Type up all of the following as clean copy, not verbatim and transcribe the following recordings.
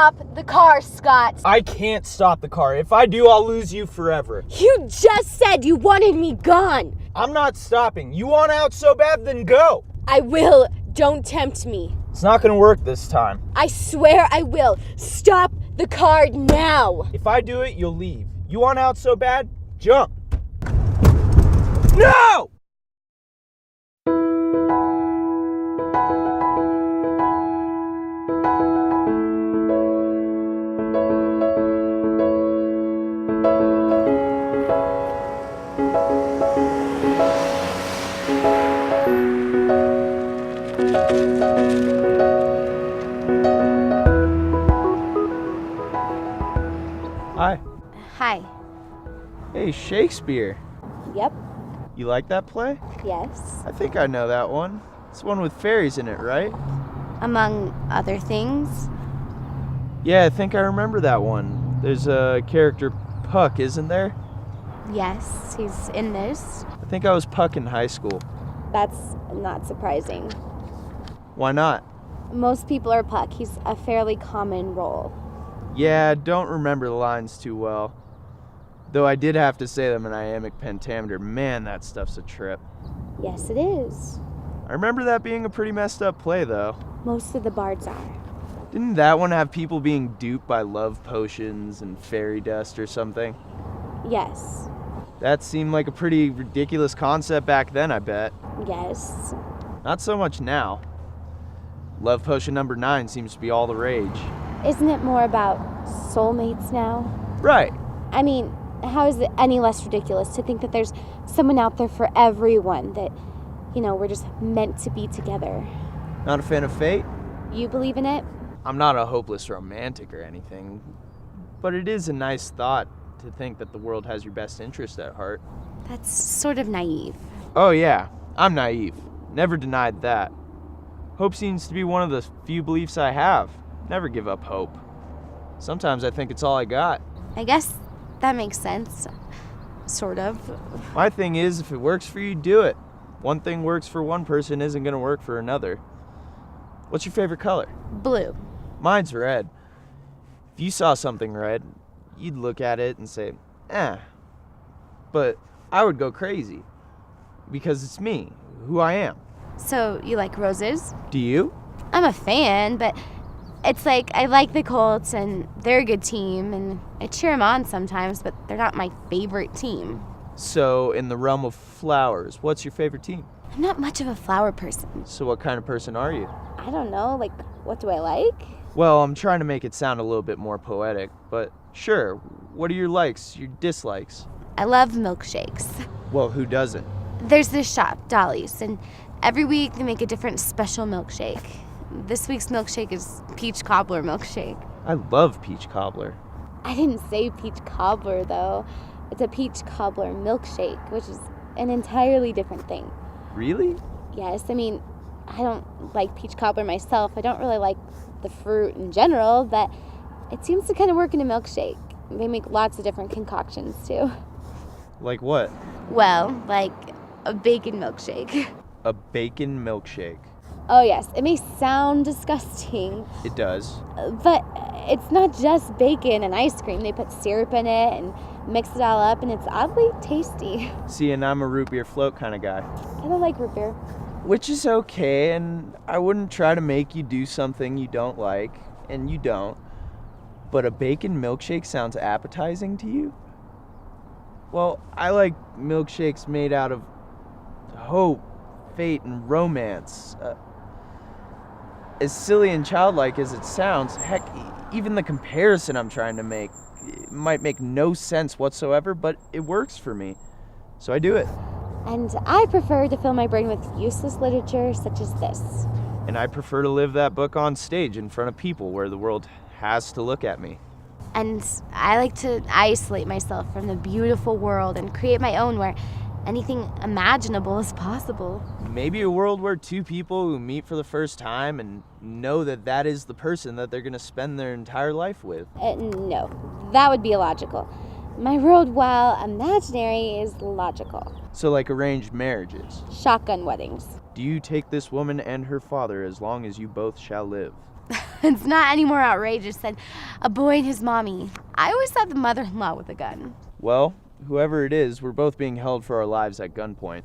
stop the car, Scott. I can't stop the car. If I do, I'll lose you forever. You just said you wanted me gone. I'm not stopping. You want out so bad, then go. I will. Don't tempt me. It's not gonna work this time. I swear I will. Stop the car now. If I do it, you'll leave. You want out so bad? Jump. No! Hi. Hi. Hey, Shakespeare. Yep. You like that play? Yes. I think I know that one. It's one with fairies in it, right? Among other things. Yeah, I think I remember that one. There's a character, Puck, isn't there? Yes, he's in this. I think I was Puck in high school. That's not surprising. Why not? Most people are Puck. He's a fairly common role. Yeah, I don't remember the lines too well. Though I did have to say them in iambic pentameter. Man, that stuff's a trip. Yes, it is. I remember that being a pretty messed up play, though. Most of the bards are. Didn't that one have people being duped by love potions and fairy dust or something? Yes. That seemed like a pretty ridiculous concept back then, I bet. Yes. Not so much now. Love potion number 9 seems to be all the rage. Isn't it more about soulmates now? Right. I mean, how is it any less ridiculous to think that there's someone out there for everyone, that, we're just meant to be together? Not a fan of fate? You believe in it? I'm not a hopeless romantic or anything, but it is a nice thought to think that the world has your best interest at heart. That's sort of naive. Oh yeah, I'm naive. Never denied that. Hope seems to be one of the few beliefs I have. Never give up hope. Sometimes I think it's all I got. I guess that makes sense. Sort of. My thing is, if it works for you, do it. One thing works for one person isn't going to work for another. What's your favorite color? Blue. Mine's red. If you saw something red, you'd look at it and say, eh. But I would go crazy. Because it's me, who I am. So, you like roses? Do you? I'm a fan, but it's like I like the Colts, and they're a good team, and I cheer them on sometimes, but they're not my favorite team. So, in the realm of flowers, what's your favorite team? I'm not much of a flower person. So what kind of person are you? I don't know, what do I like? Well, I'm trying to make it sound a little bit more poetic, but sure, what are your likes, your dislikes? I love milkshakes. Well, who doesn't? There's this shop, Dolly's, and every week they make a different special milkshake. This week's milkshake is peach cobbler milkshake. I love peach cobbler. I didn't say peach cobbler, though. It's a peach cobbler milkshake, which is an entirely different thing. Really? Yes, I mean, I don't like peach cobbler myself. I don't really like the fruit in general, but it seems to kind of work in a milkshake. They make lots of different concoctions, too. Like what? Well, like a bacon milkshake. A bacon milkshake. Oh, yes, it may sound disgusting. It does. But it's not just bacon and ice cream. They put syrup in it and mix it all up, and it's oddly tasty. See, and I'm a root beer float kind of guy. I don't like root beer. Which is okay, and I wouldn't try to make you do something you don't like, and you don't. But a bacon milkshake sounds appetizing to you? Well, I like milkshakes made out of hope, fate, and romance. As silly and childlike as it sounds, heck, even the comparison I'm trying to make, it might make no sense whatsoever, but it works for me. So I do it. And I prefer to fill my brain with useless literature such as this. And I prefer to live that book on stage in front of people where the world has to look at me. And I like to isolate myself from the beautiful world and create my own where anything imaginable is possible. Maybe a world where two people who meet for the first time and know that that is the person that they're going to spend their entire life with. No, that would be illogical. My world, while imaginary, is logical. So like arranged marriages. Shotgun weddings. Do you take this woman and her father as long as you both shall live? It's not any more outrageous than a boy and his mommy. I always thought the mother-in-law with a gun. Well, whoever it is, we're both being held for our lives at gunpoint.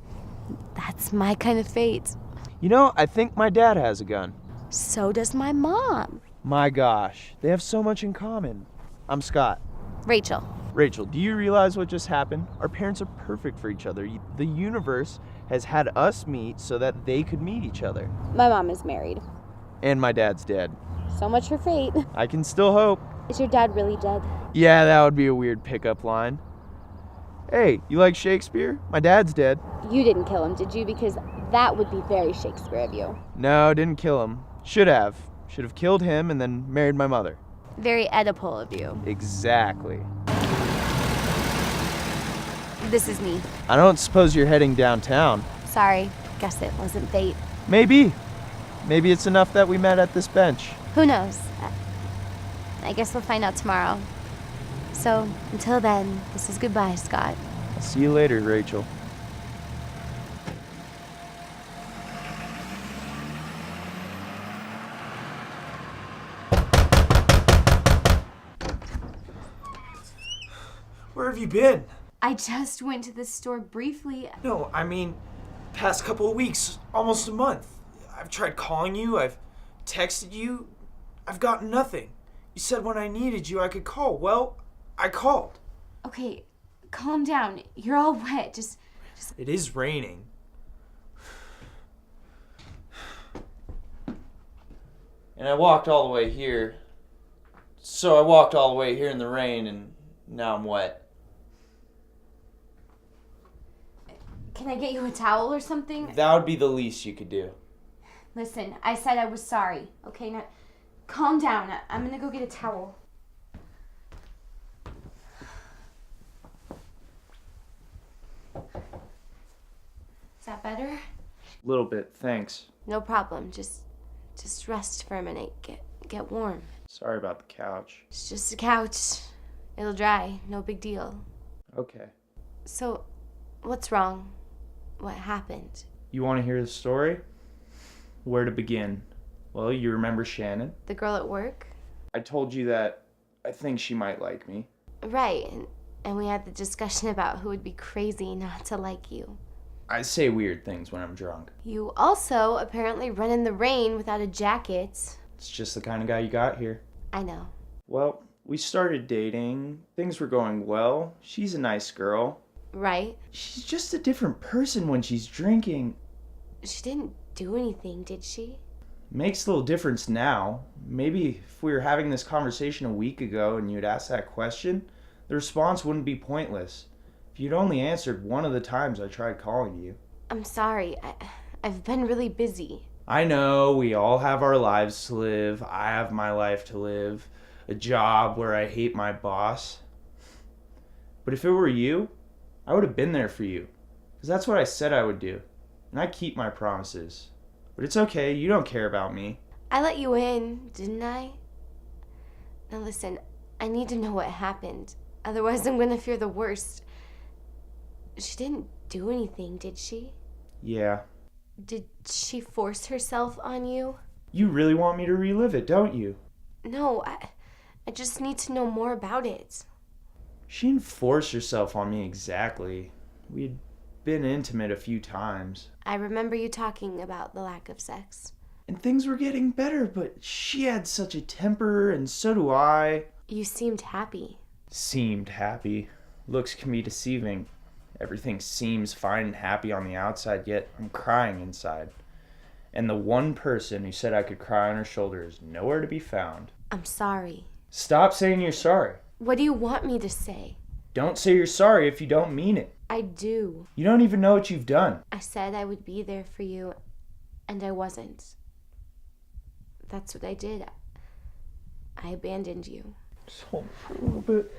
That's my kind of fate. You know, I think my dad has a gun. So does my mom. My gosh, they have so much in common. I'm Scott. Rachel. Rachel, do you realize what just happened? Our parents are perfect for each other. The universe has had us meet so that they could meet each other. My mom is married. And my dad's dead. So much for fate. I can still hope. Is your dad really dead? Yeah, that would be a weird pickup line. Hey, you like Shakespeare? My dad's dead. You didn't kill him, did you? Because that would be very Shakespeare of you. No, didn't kill him. Should have. Should have killed him and then married my mother. Very Oedipal of you. Exactly. This is me. I don't suppose you're heading downtown. Sorry, guess it wasn't fate. Maybe. Maybe it's enough that we met at this bench. Who knows? I guess we'll find out tomorrow. So, until then, this is goodbye, Scott. I'll see you later, Rachel. Where have you been? I just went to the store briefly. No, I mean, past couple of weeks, almost a month. I've tried calling you, I've texted you, I've gotten nothing. You said when I needed you I could call. Well, I called. Okay, calm down. You're all wet. Just... It is raining. And I walked all the way here. So I walked all the way here in the rain and now I'm wet. Can I get you a towel or something? That would be the least you could do. Listen, I said I was sorry. Okay, now calm down. I'm gonna go get a towel. Is that better? Little bit, thanks. No problem. Just rest for a minute. Get warm. Sorry about the couch. It's just a couch. It'll dry. No big deal. Okay. So, what's wrong? What happened? You want to hear the story? Where to begin? Well, you remember Shannon? The girl at work? I told you that I think she might like me. Right, and we had the discussion about who would be crazy not to like you. I say weird things when I'm drunk. You also apparently run in the rain without a jacket. It's just the kind of guy you got here. I know. Well, we started dating. Things were going well. She's a nice girl. Right? She's just a different person when she's drinking. She didn't do anything, did she? Makes a little difference now. Maybe if we were having this conversation a week ago and you'd asked that question, the response wouldn't be pointless. If you'd only answered one of the times I tried calling you. I'm sorry. I've been really busy. I know, we all have our lives to live. I have my life to live. A job where I hate my boss. But if it were you, I would have been there for you. Because that's what I said I would do. And I keep my promises. But it's okay, you don't care about me. I let you in, didn't I? Now listen, I need to know what happened. Otherwise I'm gonna fear the worst. She didn't do anything, did she? Yeah. Did she force herself on you? You really want me to relive it, don't you? No, I just need to know more about it. She didn't force herself on me exactly. We'd been intimate a few times. I remember you talking about the lack of sex. And things were getting better, but she had such a temper, and so do I. You seemed happy. Seemed happy. Looks can be deceiving. Everything seems fine and happy on the outside, yet I'm crying inside. And the one person who said I could cry on her shoulder is nowhere to be found. I'm sorry. Stop saying you're sorry. What do you want me to say? Don't say you're sorry if you don't mean it. I do. You don't even know what you've done. I said I would be there for you, and I wasn't. That's what I did. I abandoned you. Just hold me for a little bit.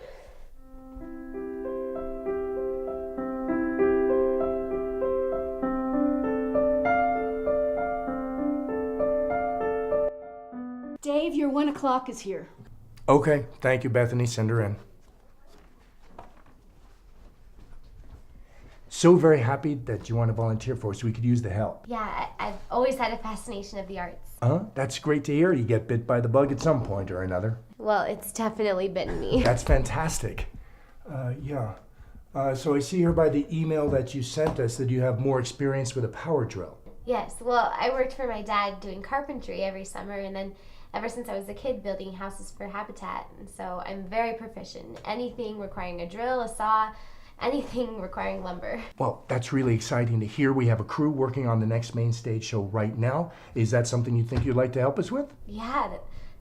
Dave, your 1 o'clock is here. Okay, thank you, Bethany. Send her in. so very happy that you want to volunteer for us. We could use the help. Yeah, I've always had a fascination of the arts. That's great to hear. You get bit by the bug at some point or another. Well, it's definitely bitten me. That's fantastic. So I see here by the email that you sent us that you have more experience with a power drill. Yes, well, I worked for my dad doing carpentry every summer, and then ever since I was a kid building houses for Habitat. And so I'm very proficient. Anything requiring a drill, a saw, anything requiring lumber. Well, that's really exciting to hear. We have a crew working on the next main stage show right now. Is that something you think you'd like to help us with? Yeah,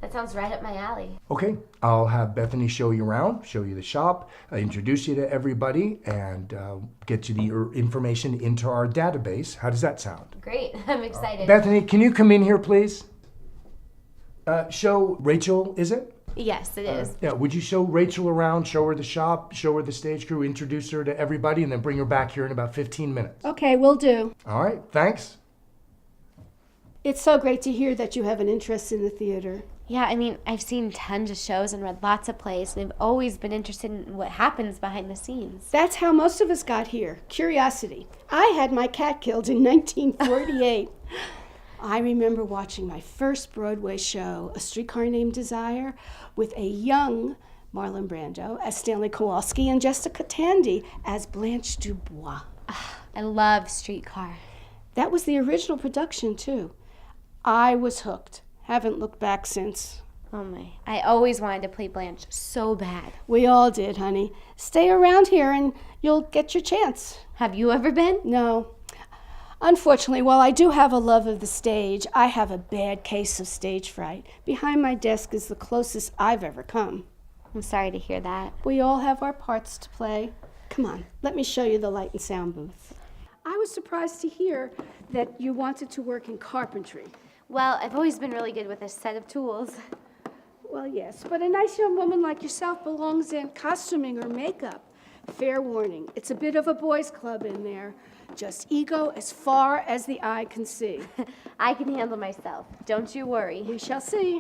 that sounds right up my alley. Okay, I'll have Bethany show you around, show you the shop, introduce you to everybody, and get you the information into our database. How does that sound? Great, I'm excited. Bethany, can you come in here, please? Show Rachel, is it? Yes, it is. Yeah, would you show Rachel around, show her the shop, show her the stage crew, introduce her to everybody, and then bring her back here in about 15 minutes? Okay, will do. All right, thanks. It's so great to hear that you have an interest in the theater. Yeah, I mean, I've seen tons of shows and read lots of plays, and I've always been interested in what happens behind the scenes. That's how most of us got here. Curiosity. I had my cat killed in 1948. I remember watching my first Broadway show, A Streetcar Named Desire, with a young Marlon Brando as Stanley Kowalski and Jessica Tandy as Blanche Dubois. I love Streetcar. That was the original production, too. I was hooked. Haven't looked back since. Oh my, I always wanted to play Blanche so bad. We all did, honey. Stay around here and you'll get your chance. Have you ever been? No. Unfortunately, while I do have a love of the stage, I have a bad case of stage fright. Behind my desk is the closest I've ever come. I'm sorry to hear that. We all have our parts to play. Come on, let me show you the light and sound booth. I was surprised to hear that you wanted to work in carpentry. Well, I've always been really good with a set of tools. Well, yes, but a nice young woman like yourself belongs in costuming or makeup. Fair warning, it's a bit of a boys' club in there. Just ego as far as the eye can see. I can handle myself. Don't you worry. We shall see.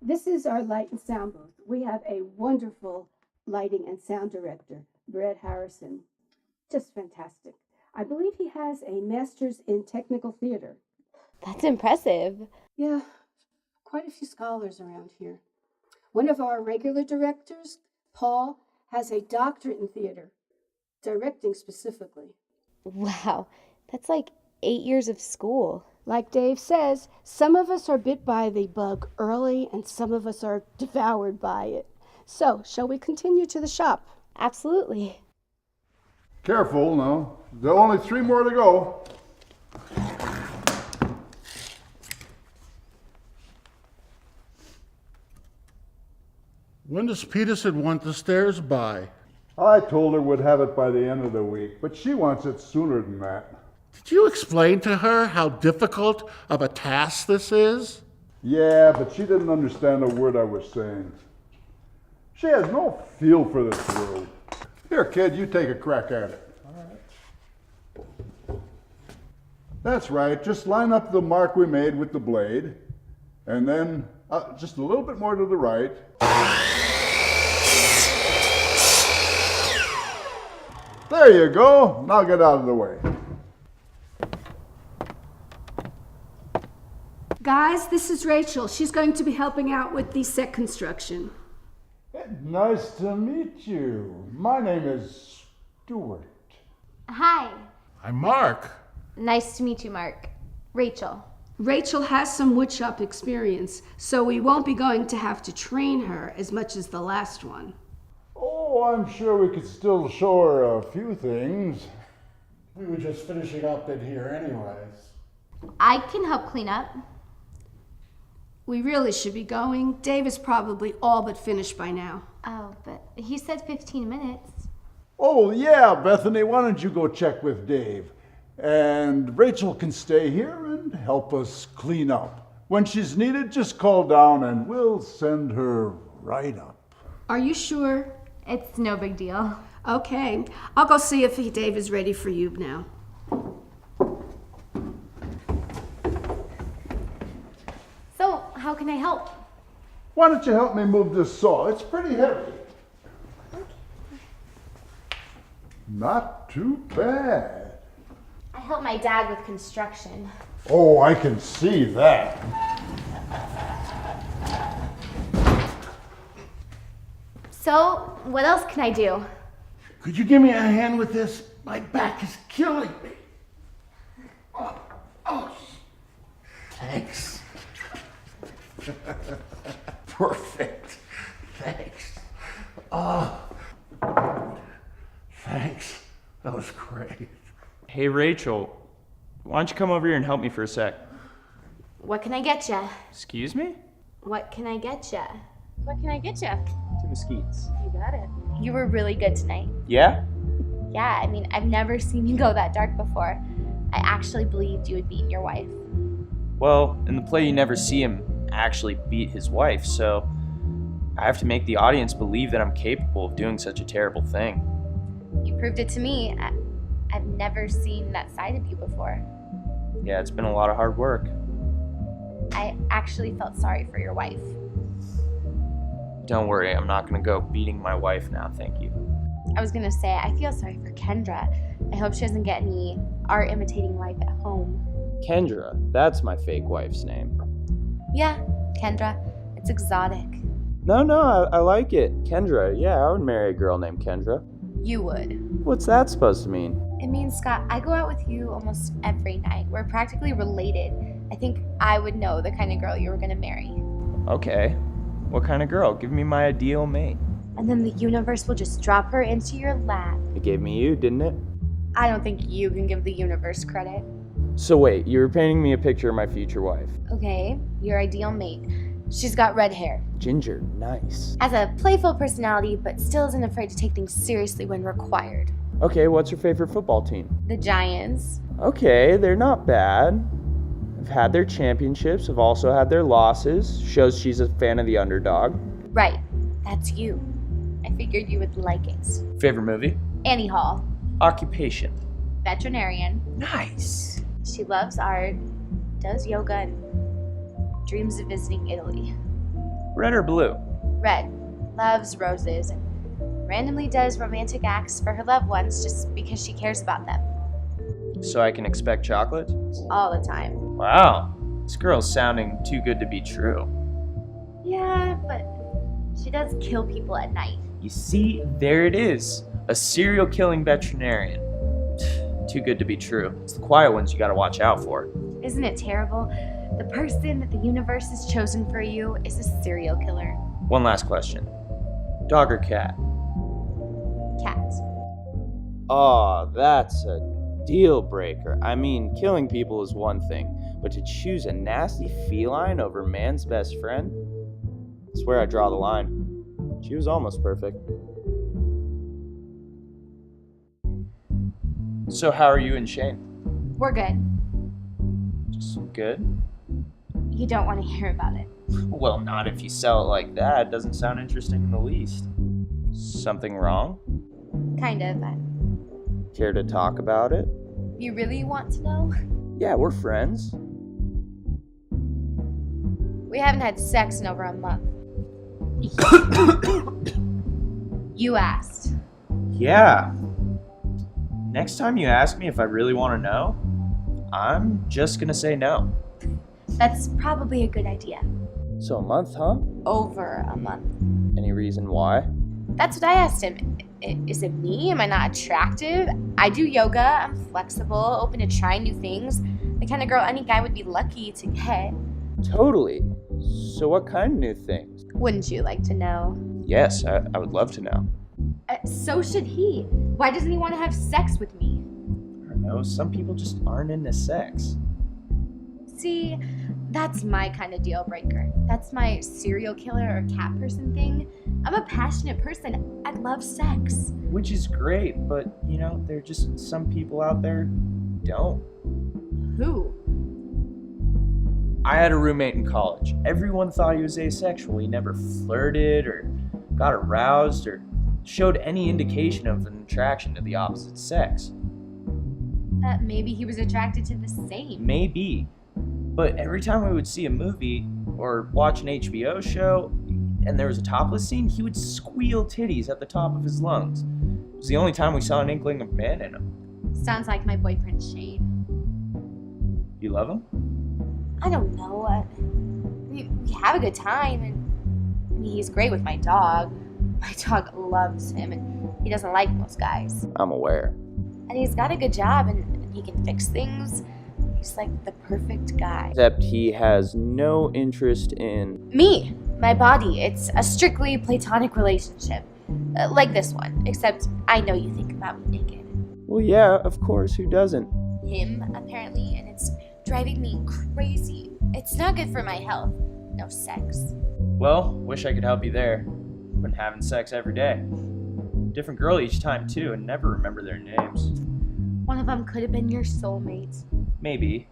This is our light and sound booth. We have a wonderful lighting and sound director, Brett Harrison. Just fantastic. I believe he has a master's in technical theater. That's impressive. Yeah, quite a few scholars around here. One of our regular directors, Paul, has a doctorate in theater, directing specifically. Wow, that's like 8 years of school. Like Dave says, some of us are bit by the bug early and some of us are devoured by it. So, shall we continue to the shop? Absolutely. Careful now. There are only 3 more to go. When does Peterson want the stairs by? I told her we'd have it by the end of the week, but she wants it sooner than that. Did you explain to her how difficult of a task this is? Yeah, but she didn't understand a word I was saying. She has no feel for this world. Here, kid, you take a crack at it. All right. That's right. Just line up the mark we made with the blade, and then just a little bit more to the right. There you go. Now get out of the way. Guys, this is Rachel. She's going to be helping out with the set construction. Nice to meet you. My name is Stuart. Hi. I'm Mark. Nice to meet you, Mark. Rachel. Rachel has some woodshop experience, so we won't be going to have to train her as much as the last one. Oh, I'm sure we could still show her a few things. We were just finishing up in here anyways. I can help clean up. We really should be going. Dave is probably all but finished by now. Oh, but he said 15 minutes. Oh, yeah, Bethany, why don't you go check with Dave? And Rachel can stay here and help us clean up. When she's needed, just call down and we'll send her right up. Are you sure? It's no big deal. Okay. I'll go see if Dave is ready for you now. So, how can I help? Why don't you help me move this saw? It's pretty heavy. Not too bad. I help my dad with construction. Oh, I can see that. So, what else can I do? Could you give me a hand with this? My back is killing me. Oh, thanks. Perfect. Thanks. Oh, thanks. That was great. Hey, Rachel, why don't you come over here and help me for a sec? What can I get ya? Excuse me? What can I get ya? What can I get you? To Mesquites. You got it. You were really good tonight. Yeah? Yeah, I mean, I've never seen you go that dark before. I actually believed you had beaten your wife. Well, in the play you never see him actually beat his wife, so I have to make the audience believe that I'm capable of doing such a terrible thing. You proved it to me. I've never seen that side of you before. Yeah, it's been a lot of hard work. I actually felt sorry for your wife. Don't worry, I'm not gonna go beating my wife now, thank you. I was gonna say, I feel sorry for Kendra. I hope she doesn't get any art imitating wife at home. Kendra, that's my fake wife's name. Yeah, Kendra. It's exotic. No, I like it. Kendra, yeah, I would marry a girl named Kendra. You would. What's that supposed to mean? It means, Scott, I go out with you almost every night. We're practically related. I think I would know the kind of girl you were gonna marry. Okay. What kind of girl? Give me my ideal mate. And then the universe will just drop her into your lap. It gave me you, didn't it? I don't think you can give the universe credit. So wait, you were painting me a picture of my future wife. Okay, your ideal mate. She's got red hair. Ginger, nice. Has a playful personality, but still isn't afraid to take things seriously when required. Okay, what's your favorite football team? The Giants. Okay, they're not bad. I've had their championships, I've also had their losses. Shows she's a fan of the underdog. Right, that's you. I figured you would like it. Favorite movie? Annie Hall. Occupation. Veterinarian. Nice. She loves art, does yoga, and dreams of visiting Italy. Red or blue? Red. Loves roses and randomly does romantic acts for her loved ones just because she cares about them. So I can expect chocolate? All the time. Wow, this girl's sounding too good to be true. Yeah, but she does kill people at night. You see, there it is. A serial killing veterinarian. Too good to be true. It's the quiet ones you gotta watch out for. Isn't it terrible? The person that the universe has chosen for you is a serial killer. One last question. Dog or cat? Cat. Oh, that's a deal breaker. I mean, killing people is one thing, but to choose a nasty feline over man's best friend? That's where I draw the line. She was almost perfect. So how are you and Shane? We're good. Just good? You don't want to hear about it. Well, not if you sell it like that. It doesn't sound interesting in the least. Something wrong? Kind of. Care to talk about it? You really want to know? Yeah, we're friends. We haven't had sex in over a month. You asked. Yeah. Next time you ask me if I really want to know, I'm just gonna say no. That's probably a good idea. So a month, huh? Over a month. Any reason why? That's what I asked him. Is it me? Am I not attractive? I do yoga. I'm flexible, open to trying new things. The kind of girl any guy would be lucky to get. Totally. So what kind of new things? Wouldn't you like to know? Yes, I would love to know. So should he. Why doesn't he want to have sex with me? I don't know, some people just aren't into sex. See, that's my kind of deal breaker. That's my serial killer or cat person thing. I'm a passionate person. I love sex. Which is great, but you know, there are just some people out there who don't. Who? I had a roommate in college. Everyone thought he was asexual. He never flirted or got aroused or showed any indication of an attraction to the opposite sex. Maybe he was attracted to the same. Maybe. But every time we would see a movie or watch an HBO show and there was a topless scene, he would squeal titties at the top of his lungs. was the only time we saw an inkling of man in him. Sounds like my boyfriend Shane. You love him? I don't know. We have a good time, and I mean, he's great with my dog. My dog loves him, and he doesn't like most guys. I'm aware. And he's got a good job, and he can fix things. He's like the perfect guy. Except he has no interest in... Me, my body. It's a strictly platonic relationship. Like this one, except I know you think about me naked. Well, yeah, of course, who doesn't? Him, apparently, and it's driving me crazy. It's not good for my health. No sex. Well, wish I could help you there. Been having sex every day. Different girl each time, too, and never remember their names. One of them could have been your soulmate. Maybe.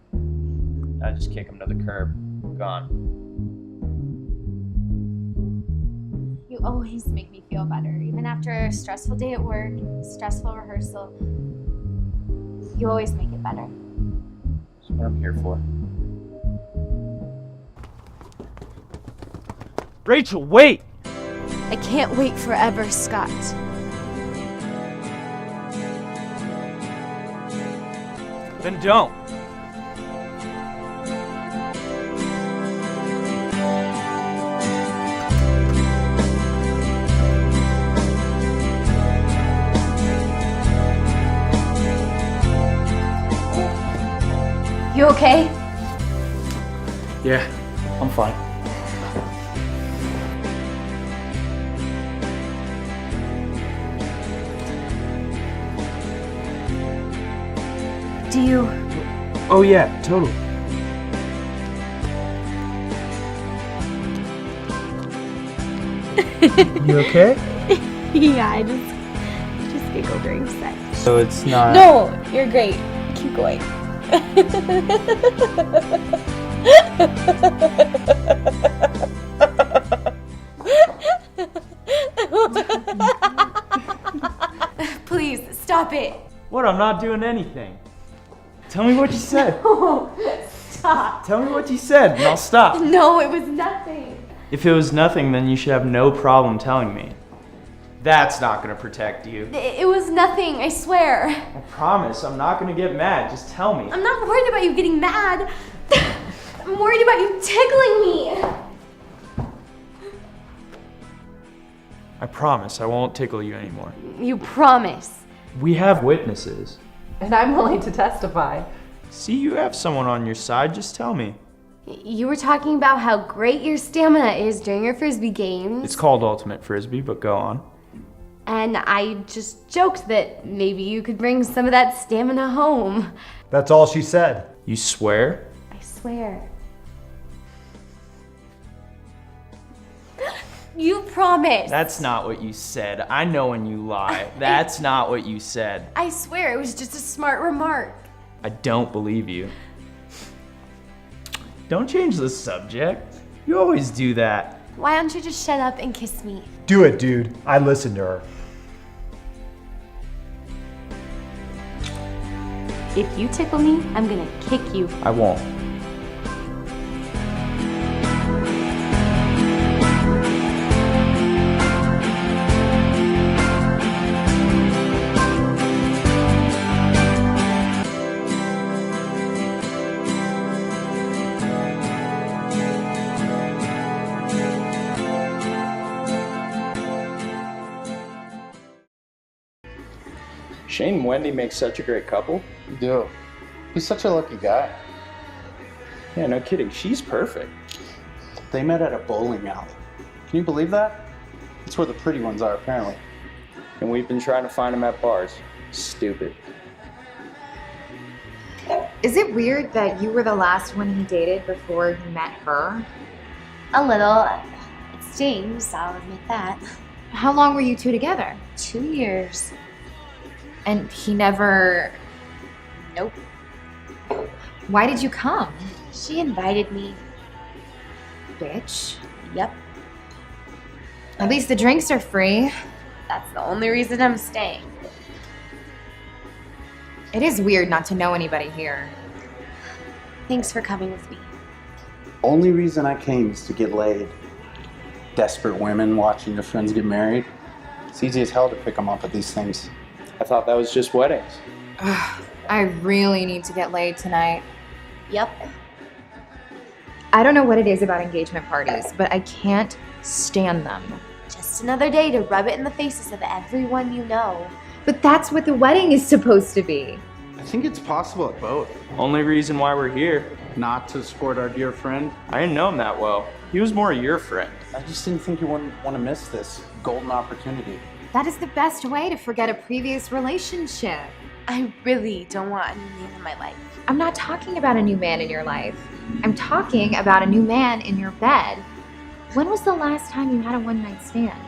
I just kick him to the curb. Gone. You always make me feel better, even after a stressful day at work, stressful rehearsal. You always make it better. That's what I'm here for. Rachel, wait! I can't wait forever, Scott. Then don't. You okay? Yeah, I'm fine. Do you... Oh yeah, totally. You okay? Yeah, I just giggled during sex. So it's not... No, you're great. Keep going. Please, stop it. What? I'm not doing anything. Tell me what you said. Stop. Tell me what you said and I'll stop. No, it was nothing. If it was nothing, then you should have no problem telling me. That's not gonna protect you. It was nothing, I swear. I promise, I'm not gonna get mad. Just tell me. I'm not worried about you getting mad. I'm worried about you tickling me. I promise I won't tickle you anymore. You promise. We have witnesses. And I'm willing to testify. See, you have someone on your side, just tell me. You were talking about how great your stamina is during your Frisbee games. It's called Ultimate Frisbee, but go on. And I just joked that maybe you could bring some of that stamina home. That's all she said. You swear? I swear. You promised. That's not what you said. I know when you lie. That's not what you said. I swear it was just a smart remark. I don't believe you. Don't change the subject. You always do that. Why don't you just shut up and kiss me? Do it, dude. I listened to her. If you tickle me, I'm gonna kick you. I won't. Shane and Wendy make such a great couple. You do. He's such a lucky guy. Yeah, no kidding. She's perfect. They met at a bowling alley. Can you believe that? That's where the pretty ones are, apparently. And we've been trying to find them at bars. Stupid. Is it weird that you were the last one he dated before he met her? A little. It stings, I'll admit that. How long were you two together? 2 years. And he never... Nope. Why did you come? She invited me. Bitch. Yep. At least the drinks are free. That's the only reason I'm staying. It is weird not to know anybody here. Thanks for coming with me. Only reason I came is to get laid. Desperate women watching their friends get married. It's easy as hell to pick them up at these things. I thought that was just weddings. I really need to get laid tonight. Yep. I don't know what it is about engagement parties, but I can't stand them. Just another day to rub it in the faces of everyone you know. But that's what the wedding is supposed to be. I think it's possible at both. Only reason why we're here. Not to support our dear friend. I didn't know him that well. He was more your friend. I just didn't think you wouldn't want to miss this golden opportunity. That is the best way to forget a previous relationship. I really don't want a new man in my life. I'm not talking about a new man in your life. I'm talking about a new man in your bed. When was the last time you had a one-night stand?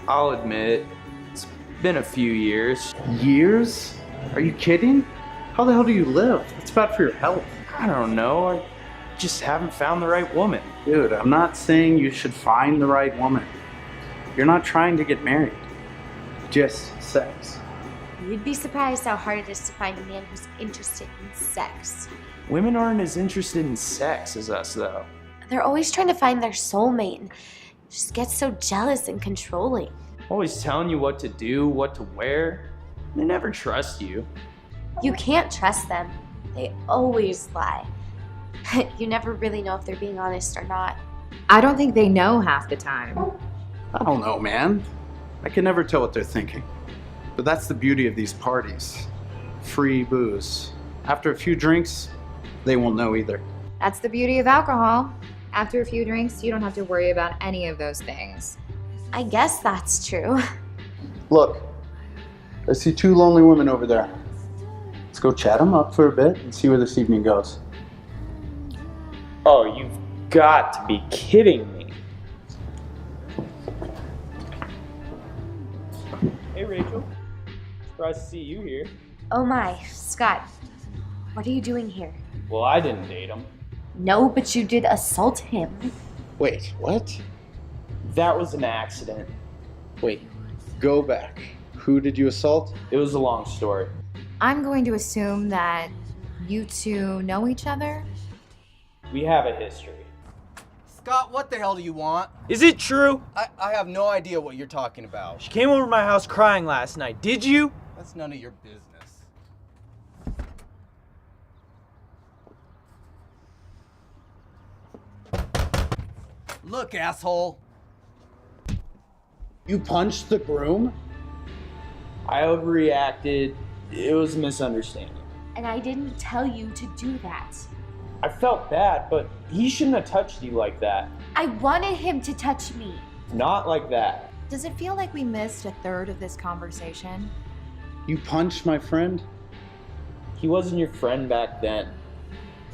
I'll admit, it's been a few years. Years? Are you kidding? How the hell do you live? It's bad for your health. I don't know. I just haven't found the right woman. Dude, I'm not saying you should find the right woman. You're not trying to get married. Just sex. You'd be surprised how hard it is to find a man who's interested in sex. Women aren't as interested in sex as us, though. They're always trying to find their soulmate and just get so jealous and controlling. Always telling you what to do, what to wear. They never trust you. You can't trust them. They always lie. You never really know if they're being honest or not. I don't think they know half the time. I don't know, man. I can never tell what they're thinking. But that's the beauty of these parties. Free booze. After a few drinks, they won't know either. That's the beauty of alcohol. After a few drinks, you don't have to worry about any of those things. I guess that's true. Look, I see two lonely women over there. Let's go chat them up for a bit and see where this evening goes. Oh, you've got to be kidding me. Hey, Rachel. Surprised to see you here. Oh my, Scott. What are you doing here? Well, I didn't date him. No, but you did assault him. Wait, what? That was an accident. Wait, go back. Who did you assault? It was a long story. I'm going to assume that you two know each other. We have a history. Scott, what the hell do you want? Is it true? I have no idea what you're talking about. She came over to my house crying last night. Did you? That's none of your business. Look, asshole. You punched the groom? I overreacted. It was a misunderstanding. And I didn't tell you to do that. I felt bad, but he shouldn't have touched you like that. I wanted him to touch me. Not like that. Does it feel like we missed a third of this conversation? You punched my friend? He wasn't your friend back then.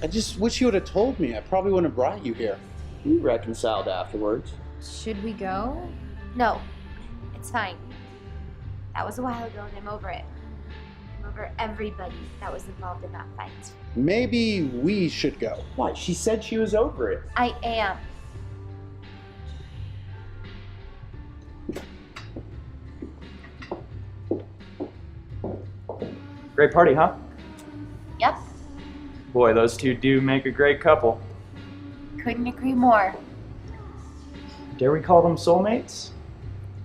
I just wish you would have told me. I probably wouldn't have brought you here. We reconciled afterwards. Should we go? No, it's fine. That was a while ago and I'm over it. I'm over everybody that was involved in that fight. Maybe we should go. Why? She said she was over it. I am. Great party, huh? Yep, Boy, those two do make a great couple. couldn't agree more. Dare we call them soulmates?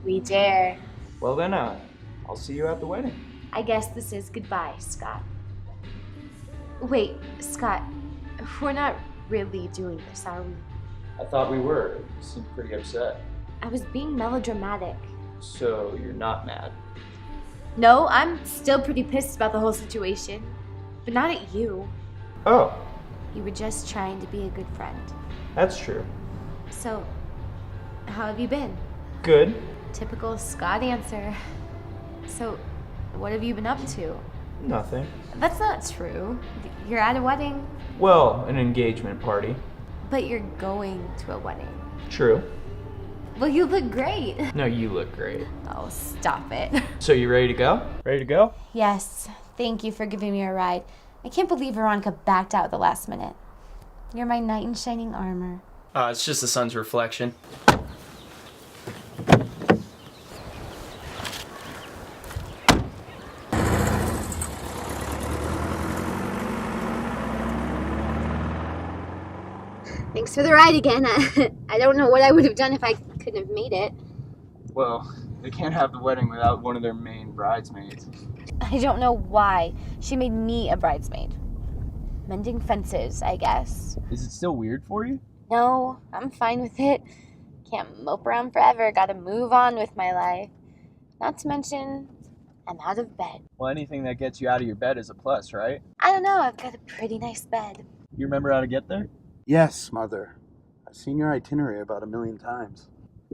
We dare. Well then, I'll see you at the wedding. I guess this is goodbye, Scott. Wait, Scott, we're not really doing this, are we? I thought we were. You seemed pretty upset. I was being melodramatic. So you're not mad? No, I'm still pretty pissed about the whole situation. But not at you. Oh, You were just trying to be a good friend. that's true. So, how have you been? Good. Typical Scott answer. So, what have you been up to? Nothing. That's not true. You're at a wedding, Well, an engagement party. but you're going to a wedding. True. Well, you look great. No, you look great. Oh, stop it. So you ready to go? Ready to go? Yes, thank you for giving me a ride. I can't believe Veronica backed out at the last minute. You're my knight in shining armor. It's just the sun's reflection. Thanks for the ride again. I don't know what I would have done if I couldn't have made it. Well, They can't have the wedding without one of their main bridesmaids. I don't know why. She made me a bridesmaid. Mending fences, I guess. Is it still weird for you? No, I'm fine with it. Can't mope around forever. Gotta move on with my life. Not to mention, I'm out of bed. Well, anything that gets you out of your bed is a plus, right? I don't know, I've got a pretty nice bed. You remember how to get there? Yes, Mother. I've seen your itinerary about 1,000,000 times.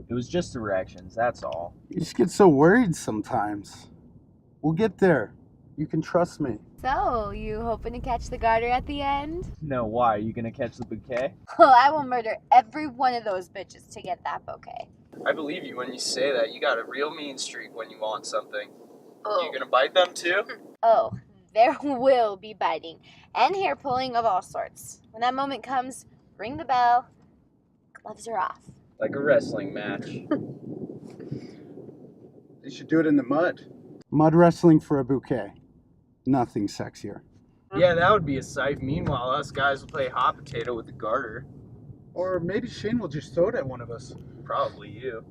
It was just directions, that's all. You just get so worried sometimes. We'll get there. You can trust me. So, you hoping to catch the garter at the end? No, why? Are you gonna catch the bouquet? Well, I will murder every one of those bitches to get that bouquet. I believe you when you say that. You got a real mean streak when you want something. Oh. You gonna bite them too? Oh, there will be biting and hair pulling of all sorts. When that moment comes, ring the bell. Gloves are off. Like a wrestling match. They should do it in the mud. Mud wrestling for a bouquet. Nothing sexier. Yeah, that would be a sight. Meanwhile, us guys will play hot potato with the garter. Or maybe Shane will just throw it at one of us. Probably you.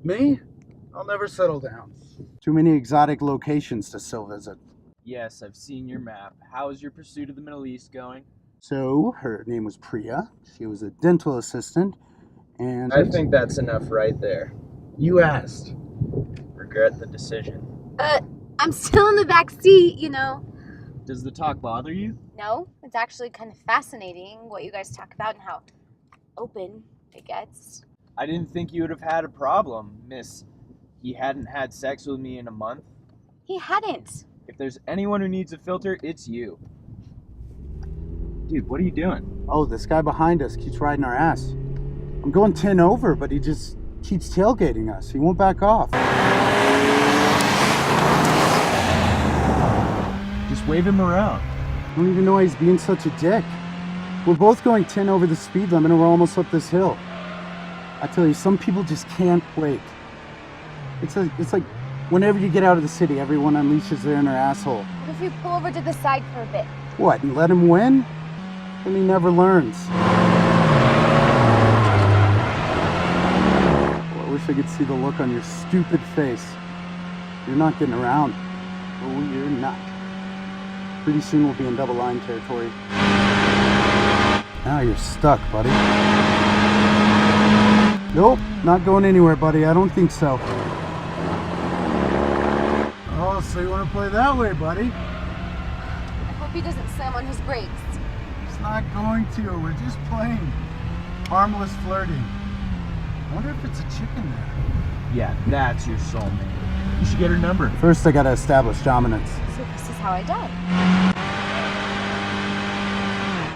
Me? I'll never settle down. Too many exotic locations to still visit. Yes, I've seen your map. How is your pursuit of the Middle East going? So, her name was Priya. She was a dental assistant, and... I think that's enough right there. You asked. Regret the decision. I'm still in the back seat, you know. Does the talk bother you? No, it's actually kind of fascinating what you guys talk about and how open it gets. I didn't think you would have had a problem, miss. He hadn't had sex with me in a month. He hadn't. If there's anyone who needs a filter, it's you. Dude, what are you doing? Oh, this guy behind us keeps riding our ass. I'm going 10 over, but he just keeps tailgating us. He won't back off. Just wave him around. I don't even know why he's being such a dick. We're both going 10 over the speed limit and we're almost up this hill. I tell you, some people just can't wait. It's like whenever you get out of the city, everyone unleashes their inner asshole. What if we pull over to the side for a bit? What, and let him win? Then he never learns. Well, I wish I could see the look on your stupid face. You're not getting around. Oh, you're not. Pretty soon we'll be in double line territory. Now you're stuck, buddy. Nope, not going anywhere, buddy. I don't think so. Oh, so you want to play that way, buddy? I hope he doesn't slam on his brakes. It's not going to. We're just playing. Harmless flirting. I wonder if it's a chicken there. Yeah, that's your soulmate. You should get her number. First, I gotta establish dominance. So this is how I die.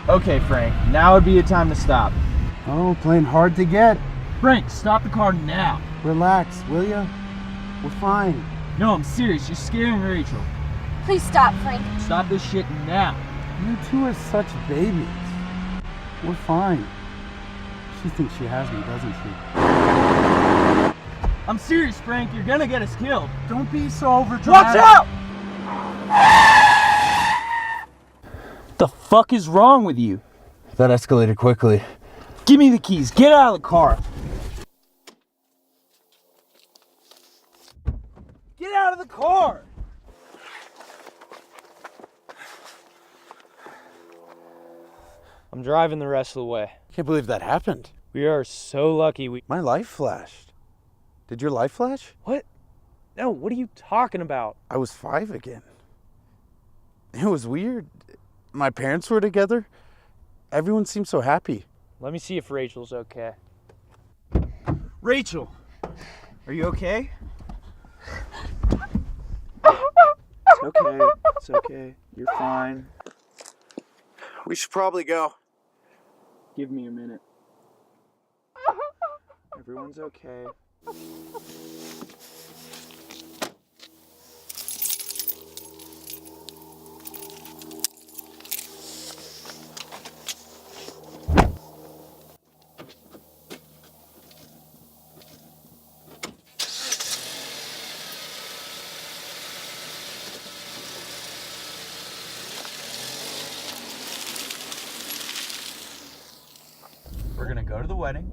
Okay, Frank, now would be a time to stop. Oh, playing hard to get. Frank, stop the car now. Relax, will ya? We're fine. No, I'm serious. You're scaring Rachel. Please stop, Frank. Stop this shit now. You two are such babies. We're fine. She thinks she has me, doesn't she? I'm serious, Frank. You're gonna get us killed. Don't be so overdramatic. Watch out! The fuck is wrong with you? That escalated quickly. Give me the keys. Get out of the car. Get out of the car! I'm driving the rest of the way. Can't believe that happened. We are so lucky My life flashed. Did your life flash? What? No, what are you talking about? I was 5 again. It was weird. My parents were together. Everyone seemed so happy. Let me see if Rachel's okay. Rachel! Are you okay? It's okay. It's okay. You're fine. We should probably go. Give me a minute. Everyone's okay. We're gonna go to the wedding.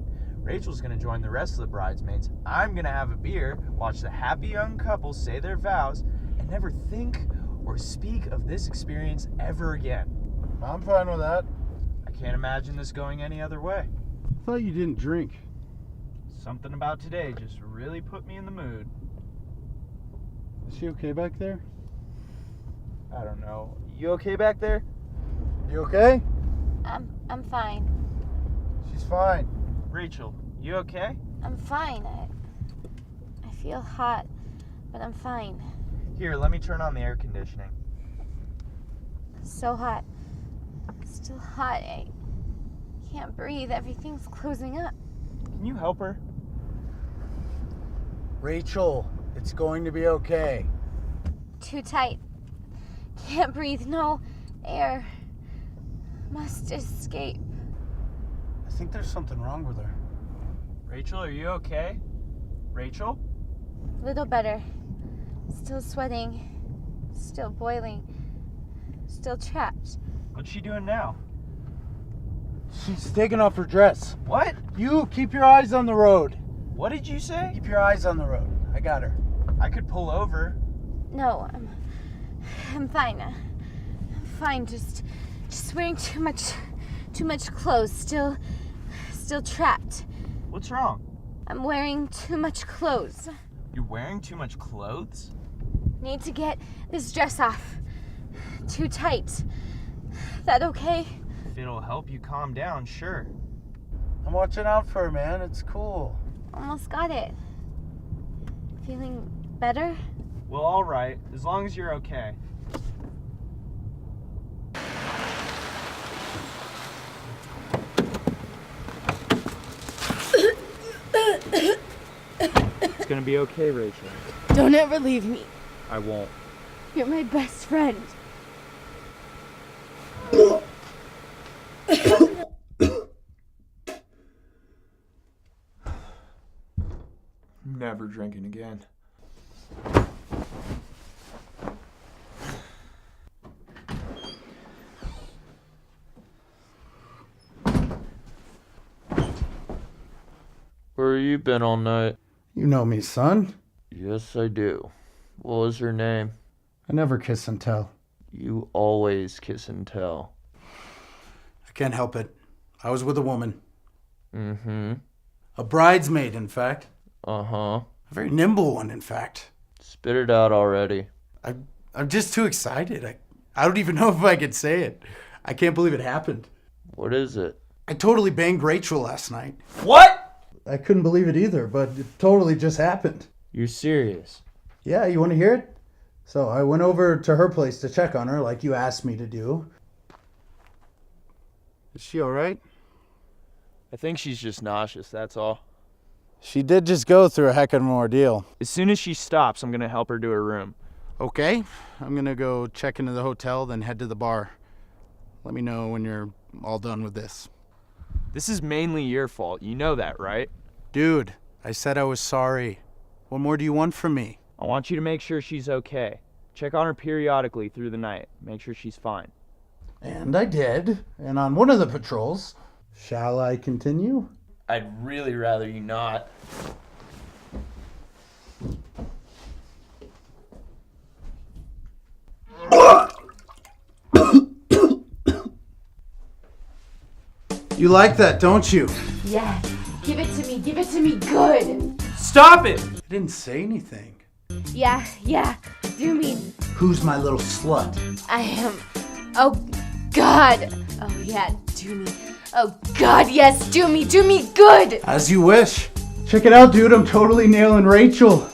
Rachel's gonna join the rest of the bridesmaids. I'm gonna have a beer, watch the happy young couple say their vows, and never think or speak of this experience ever again. I'm fine with that. I can't imagine this going any other way. I thought you didn't drink. Something about today just really put me in the mood. Is she okay back there? I don't know. You okay back there? You okay? I'm fine. She's fine. Rachel, you okay? I'm fine. I feel hot, but I'm fine. Here, let me turn on the air conditioning. So hot. Still hot. I can't breathe. Everything's closing up. Can you help her? Rachel, it's going to be okay. Too tight. Can't breathe. No air. Must escape. I think there's something wrong with her. Rachel, are you okay? Rachel? Little better. Still sweating. Still boiling. Still trapped. What's she doing now? She's taking off her dress. What? You keep your eyes on the road. What did you say? Keep your eyes on the road. I got her. I could pull over. No, I'm fine. I'm fine. Just wearing too much clothes. Still trapped. What's wrong? I'm wearing too much clothes. You're wearing too much clothes? Need to get this dress off. Too tight. That okay? If it'll help you calm down, sure. I'm watching out for her, man. It's cool. Almost got it. Feeling better? Well, all right, as long as you're okay. It's gonna be okay, Rachel. Don't ever leave me. I won't. You're my best friend. Never drinking again. Where you been all night? You know me, son. Yes, I do. What was her name? I never kiss and tell. You always kiss and tell. I can't help it. I was with a woman. Mm-hmm. A bridesmaid, in fact. Uh-huh. A very nimble one, in fact. Spit it out already. I'm just too excited. I don't even know if I could say it. I can't believe it happened. What is it? I totally banged Rachel last night. What? I couldn't believe it either, but it totally just happened. You're serious? Yeah, you want to hear it? So I went over to her place to check on her like you asked me to do. Is she all right? I think she's just nauseous, that's all. She did just go through a heck of an ordeal. As soon as she stops, I'm gonna help her to her room. Okay, I'm gonna go check into the hotel, then head to the bar. Let me know when you're all done with this. This is mainly your fault. You know that, right? Dude, I said I was sorry. What more do you want from me? I want you to make sure she's okay. Check on her periodically through the night. Make sure she's fine. And I did. And on one of the patrols. Shall I continue? I'd really rather you not. You like that, don't you? Yeah. Give it to me. Give it to me good. Stop it! I didn't say anything. Yeah. Do me. Who's my little slut? I am. Oh, God. Oh, yeah. Do me. Oh, God, yes. Do me. Do me good. As you wish. Check it out, dude. I'm totally nailing Rachel.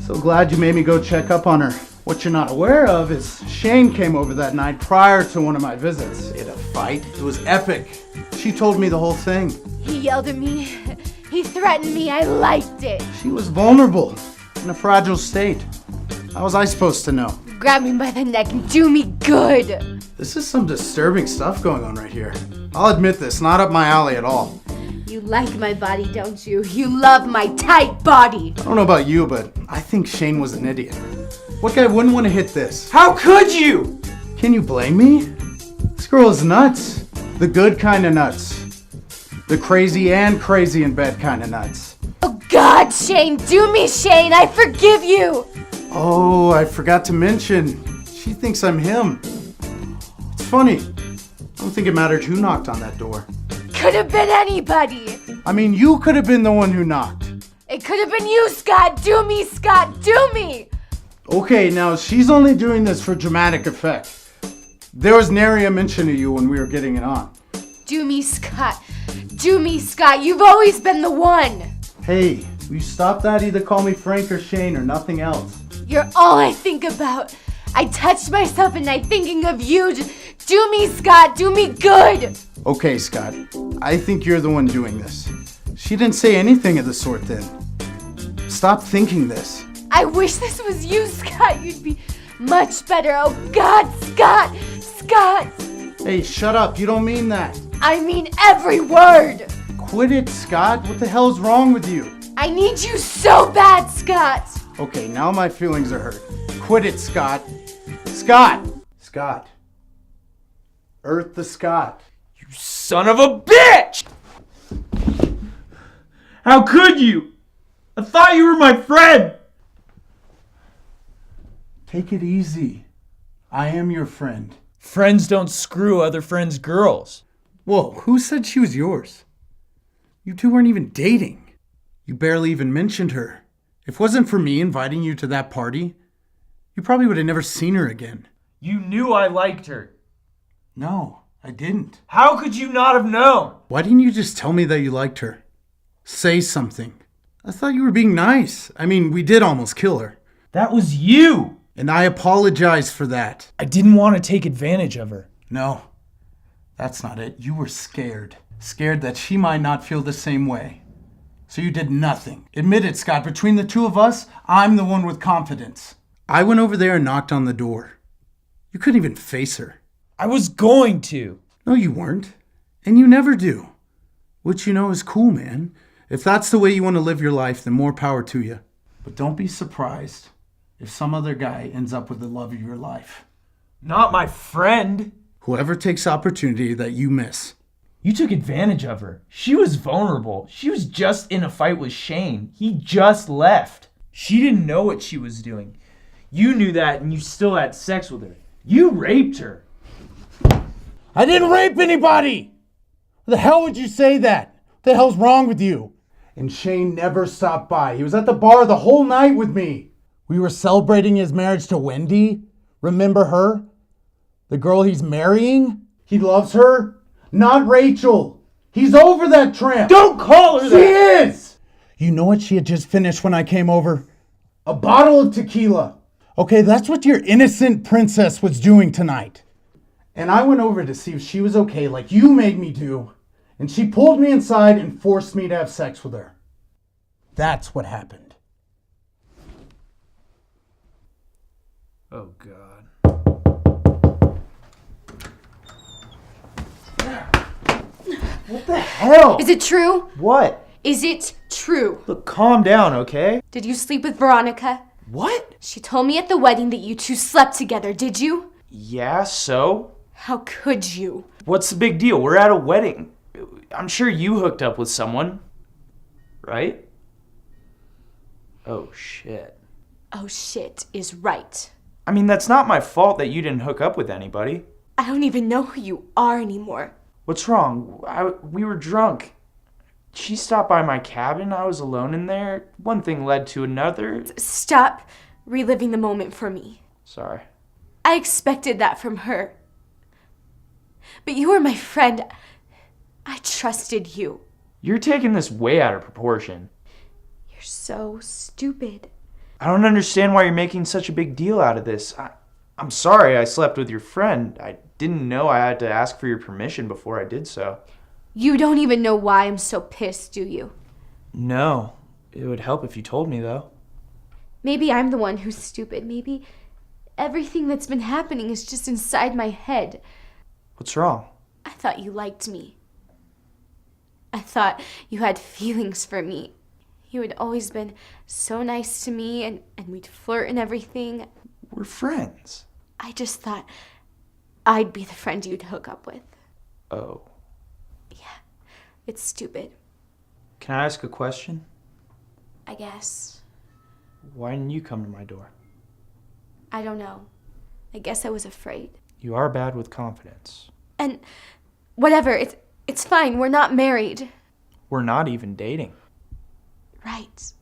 So glad you made me go check up on her. What you're not aware of is Shane came over that night prior to one of my visits. In a fight. It was epic. She told me the whole thing. He yelled at me. He threatened me. I liked it. She was vulnerable, in a fragile state. How was I supposed to know? Grab me by the neck and do me good. This is some disturbing stuff going on right here. I'll admit this, not up my alley at all. You like my body, don't you? You love my tight body. I don't know about you, but I think Shane was an idiot. What guy wouldn't want to hit this? How could you? Can you blame me? This girl is nuts. The good kind of nuts. The crazy and crazy in bed kind of nuts. Oh God, Shane, do me, Shane, I forgive you. Oh, I forgot to mention, she thinks I'm him. It's funny. I don't think it mattered who knocked on that door. Could have been anybody. I mean, you could have been the one who knocked. It could have been you, Scott. Do me, Scott, do me. Okay, now she's only doing this for dramatic effect. There was nary a mention of you when we were getting it on. Do me, Scott. Do me, Scott. You've always been the one. Hey, will you stop that? Either call me Frank or Shane or nothing else. You're all I think about. I touch myself at night thinking of you. Just do me, Scott. Do me good. Okay, Scott. I think you're the one doing this. She didn't say anything of the sort then. Stop thinking this. I wish this was you, Scott. You'd be much better. Oh, God, Scott. Scott. Hey, shut up. You don't mean that. I mean every word. Quit it, Scott. What the hell's wrong with you? I need you so bad, Scott. Okay, now my feelings are hurt. Quit it, Scott. Scott! Scott. Earth the Scott. You son of a bitch! How could you? I thought you were my friend! Take it easy. I am your friend. Friends don't screw other friends' girls. Whoa, who said she was yours? You two weren't even dating. You barely even mentioned her. If it wasn't for me inviting you to that party, you probably would have never seen her again. You knew I liked her. No, I didn't. How could you not have known? Why didn't you just tell me that you liked her? Say something. I thought you were being nice. I mean, we did almost kill her. That was you! And I apologize for that. I didn't want to take advantage of her. No, that's not it. You were scared. Scared that she might not feel the same way. So you did nothing. Admit it, Scott. Between the two of us, I'm the one with confidence. I went over there and knocked on the door. You couldn't even face her. I was going to. No, you weren't. And you never do. Which, you know, is cool, man. If that's the way you want to live your life, then more power to you. But don't be surprised if some other guy ends up with the love of your life. Not my friend. Whoever takes opportunity that you miss. You took advantage of her. She was vulnerable. She was just in a fight with Shane. He just left. She didn't know what she was doing. You knew that and you still had sex with her. You raped her. I didn't rape anybody! What the hell would you say that? What the hell's wrong with you? And Shane never stopped by. He was at the bar the whole night with me. We were celebrating his marriage to Wendy. Remember her? The girl he's marrying? He loves her. Not Rachel. He's over that tramp. Don't call her that. She is! You know what she had just finished when I came over? A bottle of tequila. Okay, that's what your innocent princess was doing tonight. And I went over to see if she was okay like you made me do. And she pulled me inside and forced me to have sex with her. That's what happened. Oh, God. What the hell? Is it true? What? Is it true? Look, calm down, okay? Did you sleep with Veronica? What? She told me at the wedding that you two slept together, did you? Yeah, so? How could you? What's the big deal? We're at a wedding. I'm sure you hooked up with someone. Right? Oh, shit. Oh, shit is right. I mean, that's not my fault that you didn't hook up with anybody. I don't even know who you are anymore. What's wrong? We were drunk. She stopped by my cabin. I was alone in there. One thing led to another. Stop reliving the moment for me. Sorry. I expected that from her. But you were my friend. I trusted you. You're taking this way out of proportion. You're so stupid. I don't understand why you're making such a big deal out of this. I'm sorry I slept with your friend. I didn't know I had to ask for your permission before I did so. You don't even know why I'm so pissed, do you? No. It would help if you told me, though. Maybe I'm the one who's stupid. Maybe everything that's been happening is just inside my head. What's wrong? I thought you liked me. I thought you had feelings for me. You had always been so nice to me, and we'd flirt and everything. We're friends. I just thought I'd be the friend you'd hook up with. Oh. Yeah. It's stupid, Can I ask a question? I guess. Why didn't you come to my door? I don't know. I guess I was afraid. You are bad with confidence. And whatever, it's fine. We're not married. We're not even dating. Right.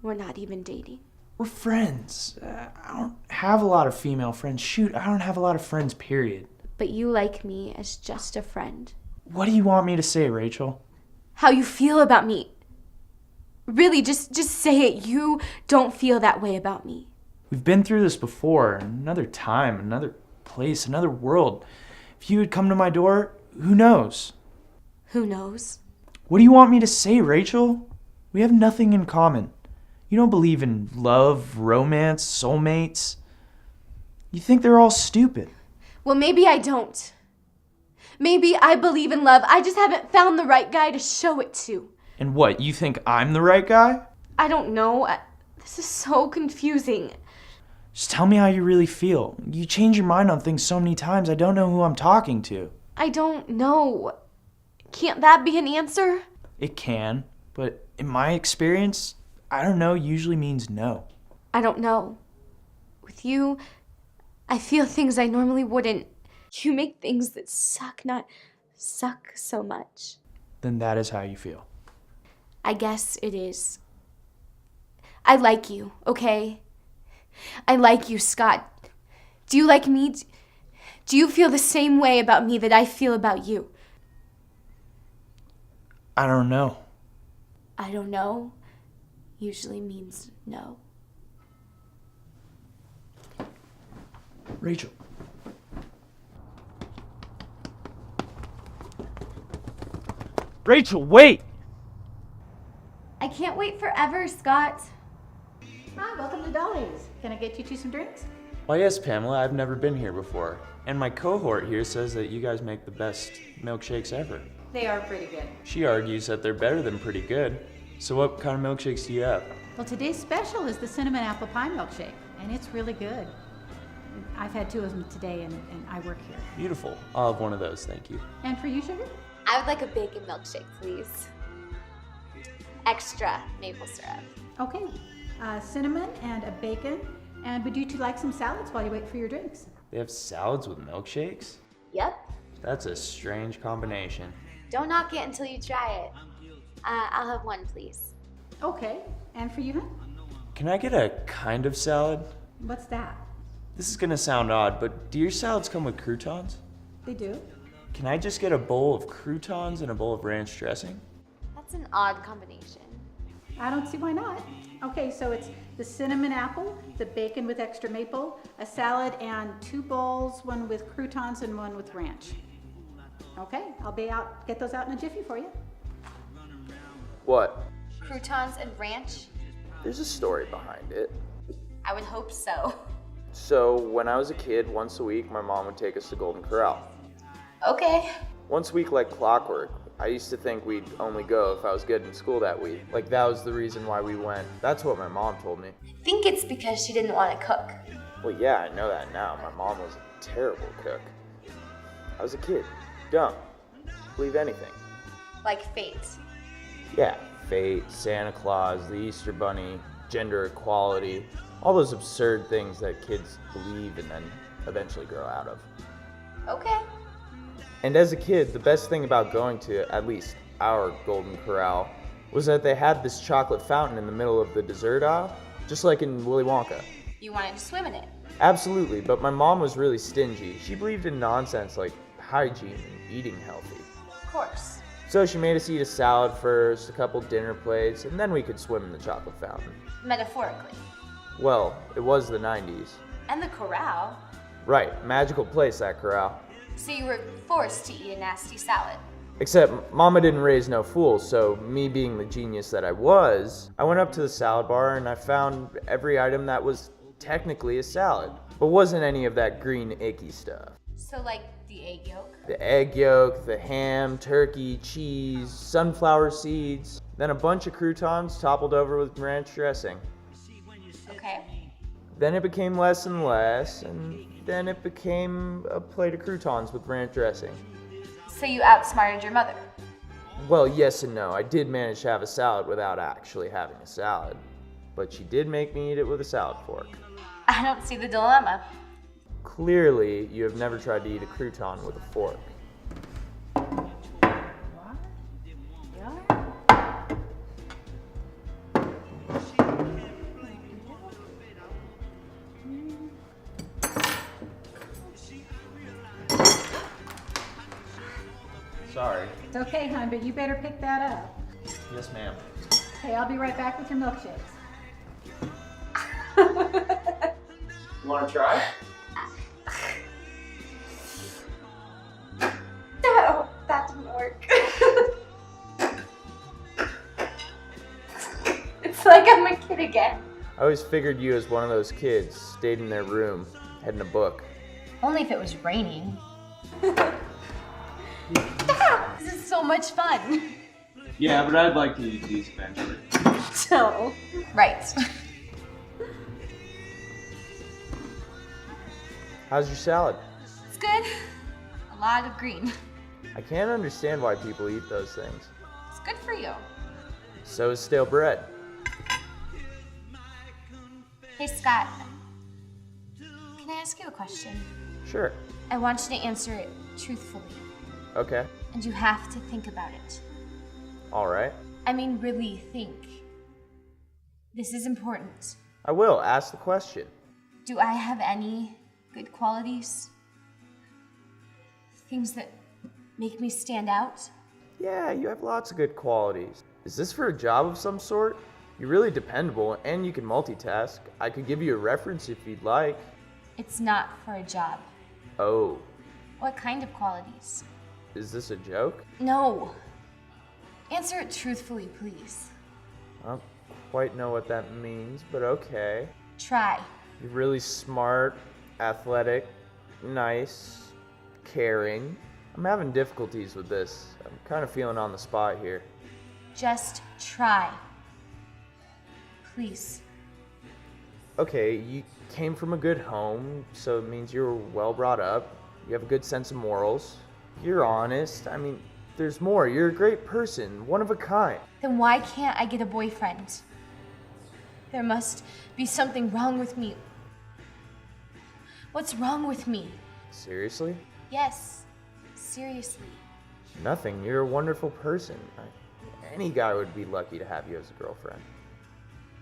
We're not even dating. We're friends. I don't have a lot of female friends. Shoot, I don't have a lot of friends, period. But you like me as just a friend. What do you want me to say, Rachel? How you feel about me. Really, just say it. You don't feel that way about me. We've been through this before. Another time, another place, another world. If you had come to my door, who knows? Who knows? What do you want me to say, Rachel? We have nothing in common. You don't believe in love, romance, soulmates. You think they're all stupid. Well, maybe I don't. Maybe I believe in love. I just haven't found the right guy to show it to. And what, you think I'm the right guy? I don't know. This is so confusing. Just tell me how you really feel. You change your mind on things so many times, I don't know who I'm talking to. I don't know. Can't that be an answer? It can, but in my experience, I don't know usually means no. I don't know. With you, I feel things I normally wouldn't. You make things that suck not suck so much. Then that is how you feel. I guess it is. I like you, okay? I like you, Scott. Do you like me? Do you feel the same way about me that I feel about you? I don't know. I don't know usually means no. Rachel. Rachel, wait! I can't wait forever, Scott. Hi, welcome to Dolly's. Can I get you two some drinks? Why, yes, Pamela, I've never been here before. And my cohort here says that you guys make the best milkshakes ever. They are pretty good. She argues that they're better than pretty good. So what kind of milkshakes do you have? Well, today's special is the cinnamon apple pie milkshake, and it's really good. I've had 2 of them today, and I work here. Beautiful. I'll have one of those, thank you. And for you, Sugar? I would like a bacon milkshake, please. Extra maple syrup. Okay. Cinnamon and a bacon. And would you two like some salads while you wait for your drinks? They have salads with milkshakes? Yep. That's a strange combination. Don't knock it until you try it. I'll have one, please. Okay. And for you, hon? Can I get a kind of salad? What's that? This is gonna sound odd, but do your salads come with croutons? They do. Can I just get a bowl of croutons and a bowl of ranch dressing? That's an odd combination. I don't see why not. Okay, so it's the cinnamon apple, the bacon with extra maple, a salad, and 2 bowls, one with croutons and one with ranch. Okay, I'll be out, get those out in a jiffy for you. What? Croutons and ranch? There's a story behind it. I would hope so. So, when I was a kid, once a week, my mom would take us to Golden Corral. Okay. Once a week, like clockwork. I used to think we'd only go if I was good in school that week. Like, that was the reason why we went. That's what my mom told me. I think it's because she didn't want to cook. Well, yeah, I know that now. My mom was a terrible cook. I was a kid. Dumb. Believe anything. Like fate. Yeah, fate, Santa Claus, the Easter Bunny, gender equality, all those absurd things that kids believe and then eventually grow out of. Okay. And as a kid, the best thing about going to, at least our Golden Corral, was that they had this chocolate fountain in the middle of the dessert aisle, just like in Willy Wonka. You wanted to swim in it. Absolutely, but my mom was really stingy. She believed in nonsense like hygiene and eating healthy. Of course. So she made us eat a salad first, a couple dinner plates, and then we could swim in the chocolate fountain. Metaphorically. Well, it was the 90s. And the corral. Right, magical place, that corral. So you were forced to eat a nasty salad. Except Mama didn't raise no fools, so me being the genius that I was, I went up to the salad bar and I found every item that was technically a salad, but wasn't any of that green icky stuff. So like the egg yolk? The egg yolk, the ham, turkey, cheese, sunflower seeds, then a bunch of croutons toppled over with ranch dressing. Okay. Then it became less and less, and then it became a plate of croutons with ranch dressing. So you outsmarted your mother? Well, yes and no. I did manage to have a salad without actually having a salad. But she did make me eat it with a salad fork. I don't see the dilemma. Clearly, you have never tried to eat a crouton with a fork. Sorry. It's okay, hon, but you better pick that up. Yes, ma'am. Okay, I'll be right back with your milkshakes. You want to try? No, that didn't work. It's like I'm a kid again. I always figured you as one of those kids, stayed in their room, had a book. Only if it was raining. This is so much fun. Yeah, but I'd like to eat these eventually. So, right. How's your salad? It's good. A lot of green. I can't understand why people eat those things. It's good for you. So is stale bread. Hey, Scott. Can I ask you a question? Sure. I want you to answer it truthfully. Okay. And you have to think about it. All right. I mean, really think. This is important. I will. Ask the question. Do I have any good qualities? Things that make me stand out? Yeah, you have lots of good qualities. Is this for a job of some sort? You're really dependable and you can multitask. I could give you a reference if you'd like. It's not for a job. Oh, What kind of qualities? is this a joke? No. Answer it truthfully, please. I don't quite know what that means, but okay. Try. You're really smart, athletic, nice, caring. I'm having difficulties with this. I'm kind of feeling on the spot here. Just try. Please. Okay, you came from a good home, so it means you were well brought up. You have a good sense of morals. You're honest. I mean, there's more. You're a great person, one of a kind. Then why can't I get a boyfriend? There must be something wrong with me. What's wrong with me? Seriously? Yes, seriously. Nothing. You're a wonderful person. Any guy would be lucky to have you as a girlfriend.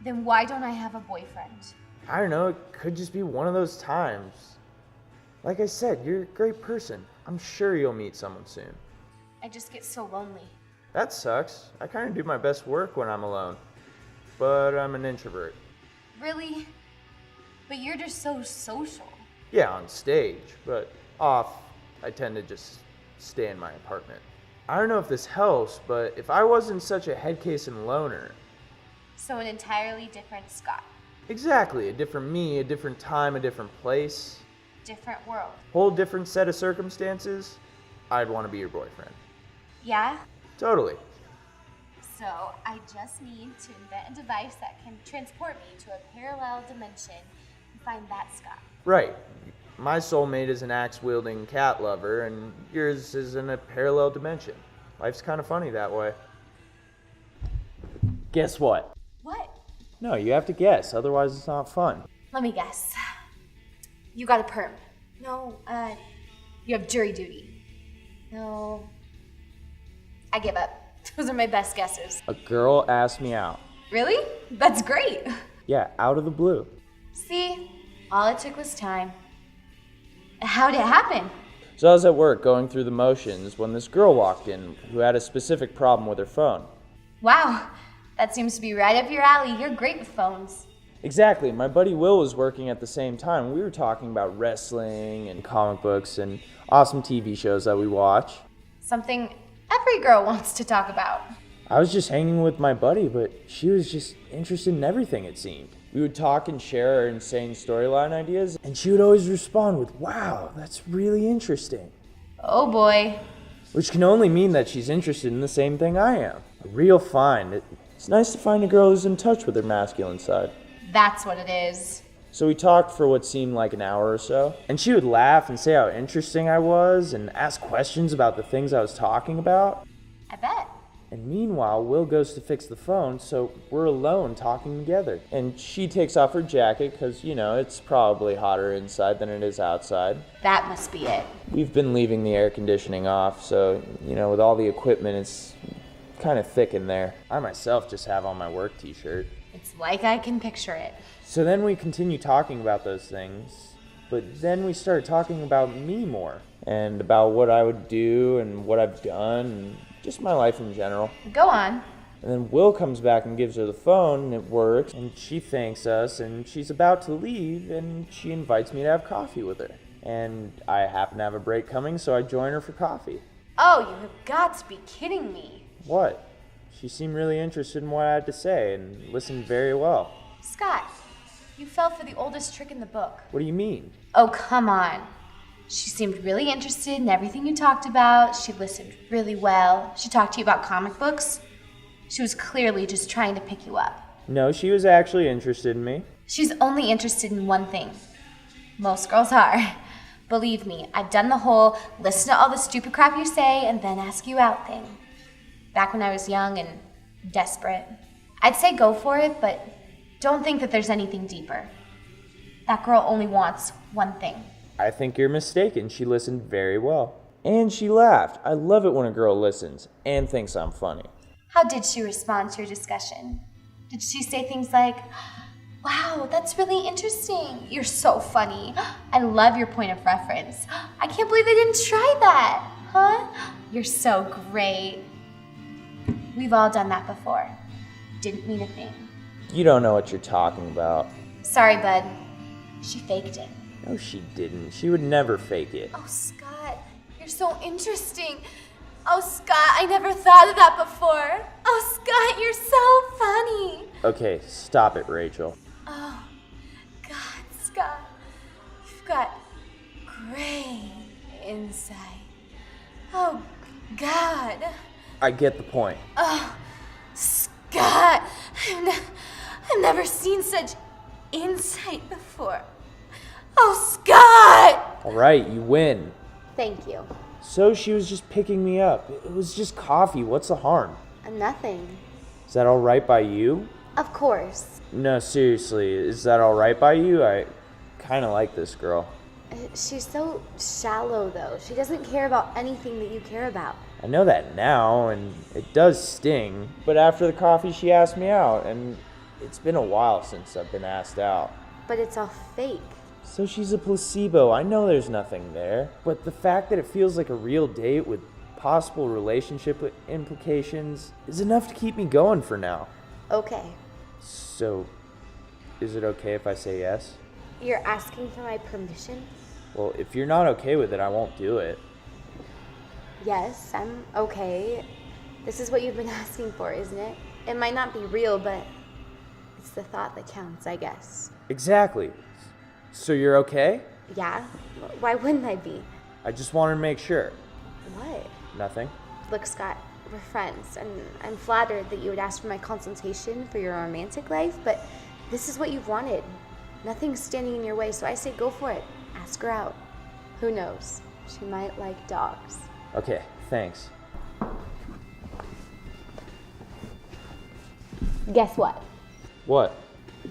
Then why don't I have a boyfriend? I don't know. It could just be one of those times. Like I said, you're a great person. I'm sure you'll meet someone soon. I just get so lonely. That sucks. I kind of do my best work when I'm alone. But I'm an introvert. Really? But you're just so social. Yeah, on stage, but off, I tend to just stay in my apartment. I don't know if this helps, but if I wasn't such a head case and loner. So an entirely different Scott. Exactly, a different me, a different time, a different place. Different world. Whole different set of circumstances. I'd want to be your boyfriend. Yeah? Totally. So I just need to invent a device that can transport me to a parallel dimension and find that Scott. Right. My soulmate is an axe-wielding cat lover, and yours is in a parallel dimension. Life's kind of funny that way. Guess what? What? No, you have to guess, otherwise it's not fun. Let me guess. You got a perm. No, you have jury duty. No. I give up. Those are my best guesses. A girl asked me out. Really? That's great. Yeah, out of the blue. See? All it took was time. How'd it happen? So I was at work going through the motions when this girl walked in who had a specific problem with her phone. Wow, that seems to be right up your alley. You're great with phones. Exactly. My buddy Will was working at the same time. We were talking about wrestling and comic books and awesome TV shows that we watch. Something every girl wants to talk about. I was just hanging with my buddy, but she was just interested in everything, it seemed. We would talk and share our insane storyline ideas, and she would always respond with, "Wow, that's really interesting." Oh boy. Which can only mean that she's interested in the same thing I am. A real find. It's nice to find a girl who's in touch with her masculine side. That's what it is. So we talked for what seemed like an hour or so, and she would laugh and say how interesting I was and ask questions about the things I was talking about. I bet. And meanwhile, Will goes to fix the phone, so we're alone talking together. And she takes off her jacket because, it's probably hotter inside than it is outside. That must be it. We've been leaving the air conditioning off, so, with all the equipment, it's kind of thick in there. I myself just have on my work t-shirt. It's like I can picture it. So then we continue talking about those things, but then we started talking about me more, and about what I would do and what I've done, and just my life in general. Go on. And then Will comes back and gives her the phone, and it works, and she thanks us, and she's about to leave, and she invites me to have coffee with her. And I happen to have a break coming, so I join her for coffee. Oh, you have got to be kidding me. What? She seemed really interested in what I had to say, and listened very well. Scott, you fell for the oldest trick in the book. What do you mean? Oh, come on. She seemed really interested in everything you talked about. She listened really well. She talked to you about comic books. She was clearly just trying to pick you up. No, she was actually interested in me. She's only interested in one thing. Most girls are. Believe me, I've done the whole listen to all the stupid crap you say and then ask you out thing. Back when I was young and desperate. I'd say go for it, but don't think that there's anything deeper. That girl only wants one thing. I think you're mistaken. She listened very well. And she laughed. I love it when a girl listens and thinks I'm funny. How did she respond to your discussion? Did she say things like, wow, that's really interesting. You're so funny. I love your point of reference. I can't believe they didn't try that. Huh? You're so great. We've all done that before. Didn't mean a thing. You don't know what you're talking about. Sorry, bud. She faked it. No, she didn't. She would never fake it. Oh, Scott, you're so interesting. Oh, Scott, I never thought of that before. Oh, Scott, you're so funny. Okay, stop it, Rachel. Oh, God, Scott, you've got great insight. Oh, God. I get the point. Oh, Scott, I've never seen such insight before. Oh, Scott! All right, you win. Thank you. So she was just picking me up. It was just coffee. What's the harm? Nothing. Is that all right by you? Of course. No, seriously, is that all right by you? I kind of like this girl. She's so shallow, though. She doesn't care about anything that you care about. I know that now, and it does sting. But after the coffee, she asked me out, and it's been a while since I've been asked out. But it's all fake. So she's a placebo. I know there's nothing there. But the fact that it feels like a real date with possible relationship implications is enough to keep me going for now. Okay. So, is it okay if I say yes? You're asking for my permission? Well, if you're not okay with it, I won't do it. Yes, I'm okay. This is what you've been asking for, isn't it? It might not be real, but it's the thought that counts, I guess. Exactly. So you're okay? Yeah? Why wouldn't I be? I just wanted to make sure. What? Nothing. Look, Scott, we're friends, and I'm flattered that you would ask for my consultation for your romantic life, but this is what you've wanted. Nothing's standing in your way, so I say go for it. Ask her out. Who knows? She might like dogs. Okay, thanks. Guess what? What?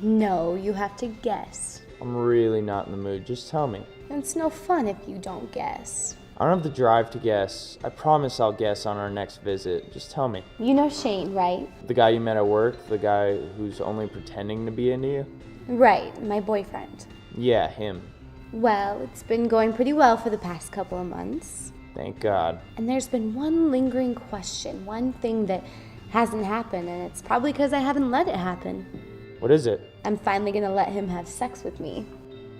No, you have to guess. I'm really not in the mood. Just tell me. It's no fun if you don't guess. I don't have the drive to guess. I promise I'll guess on our next visit. Just tell me. You know Shane, right? The guy you met at work? The guy who's only pretending to be into you? Right, my boyfriend. Yeah, him. Well, it's been going pretty well for the past couple of months. Thank God. And there's been one lingering question, one thing that hasn't happened, and it's probably because I haven't let it happen. What is it? I'm finally gonna let him have sex with me.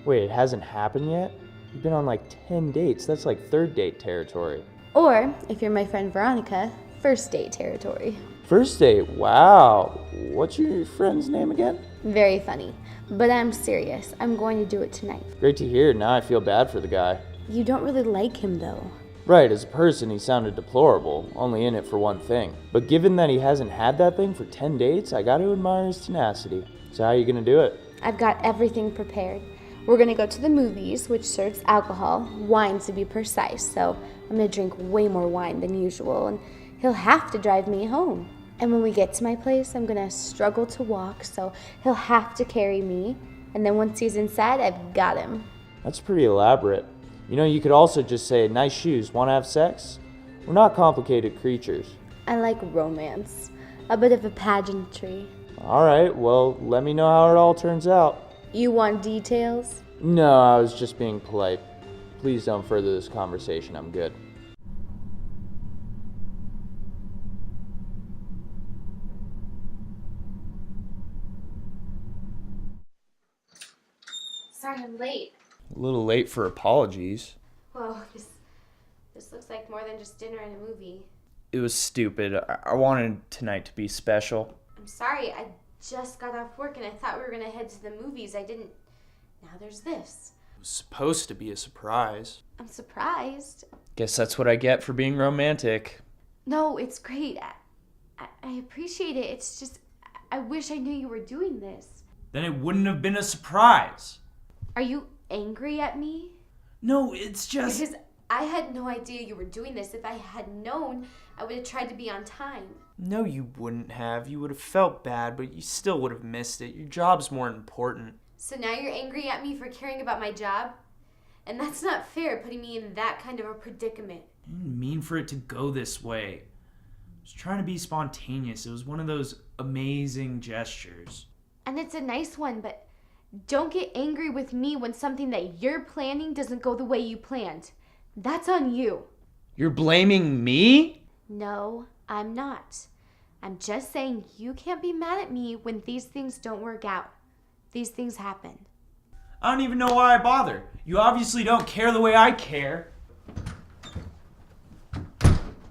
Wait, it hasn't happened yet? You've been on like 10 dates. That's like third date territory. Or, if you're my friend Veronica, first date territory. First date? Wow. What's your friend's name again? Very funny. But I'm serious. I'm going to do it tonight. Great to hear. Now I feel bad for the guy. You don't really like him, though. Right, as a person, he sounded deplorable, only in it for one thing. But given that he hasn't had that thing for 10 dates, I gotta admire his tenacity. So how are you gonna do it? I've got everything prepared. We're gonna go to the movies, which serves alcohol, wine to be precise, so I'm gonna drink way more wine than usual, and he'll have to drive me home. And when we get to my place, I'm gonna struggle to walk, so he'll have to carry me. And then once he's inside, I've got him. That's pretty elaborate. You know, you could also just say, nice shoes, wanna have sex? We're not complicated creatures. I like romance, a bit of a pageantry. Alright, well, let me know how it all turns out. You want details? No, I was just being polite. Please don't further this conversation, I'm good. Sorry I'm late. A little late for apologies. Whoa, this looks like more than just dinner and a movie. It was stupid. I wanted tonight to be special. I'm sorry, I just got off work and I thought we were gonna head to the movies. I didn't. Now there's this. It was supposed to be a surprise. I'm surprised. Guess that's what I get for being romantic. No, it's great. I appreciate it. It's just, I wish I knew you were doing this. Then it wouldn't have been a surprise. Are you angry at me? No, it's just... Because I had no idea you were doing this. If I had known, I would have tried to be on time. No, you wouldn't have. You would have felt bad, but you still would have missed it. Your job's more important. So now you're angry at me for caring about my job? And that's not fair, putting me in that kind of a predicament. I didn't mean for it to go this way. I was trying to be spontaneous. It was one of those amazing gestures. And it's a nice one, but don't get angry with me when something that you're planning doesn't go the way you planned. That's on you. You're blaming me? No, I'm not. I'm just saying you can't be mad at me when these things don't work out. These things happen. I don't even know why I bother. You obviously don't care the way I care.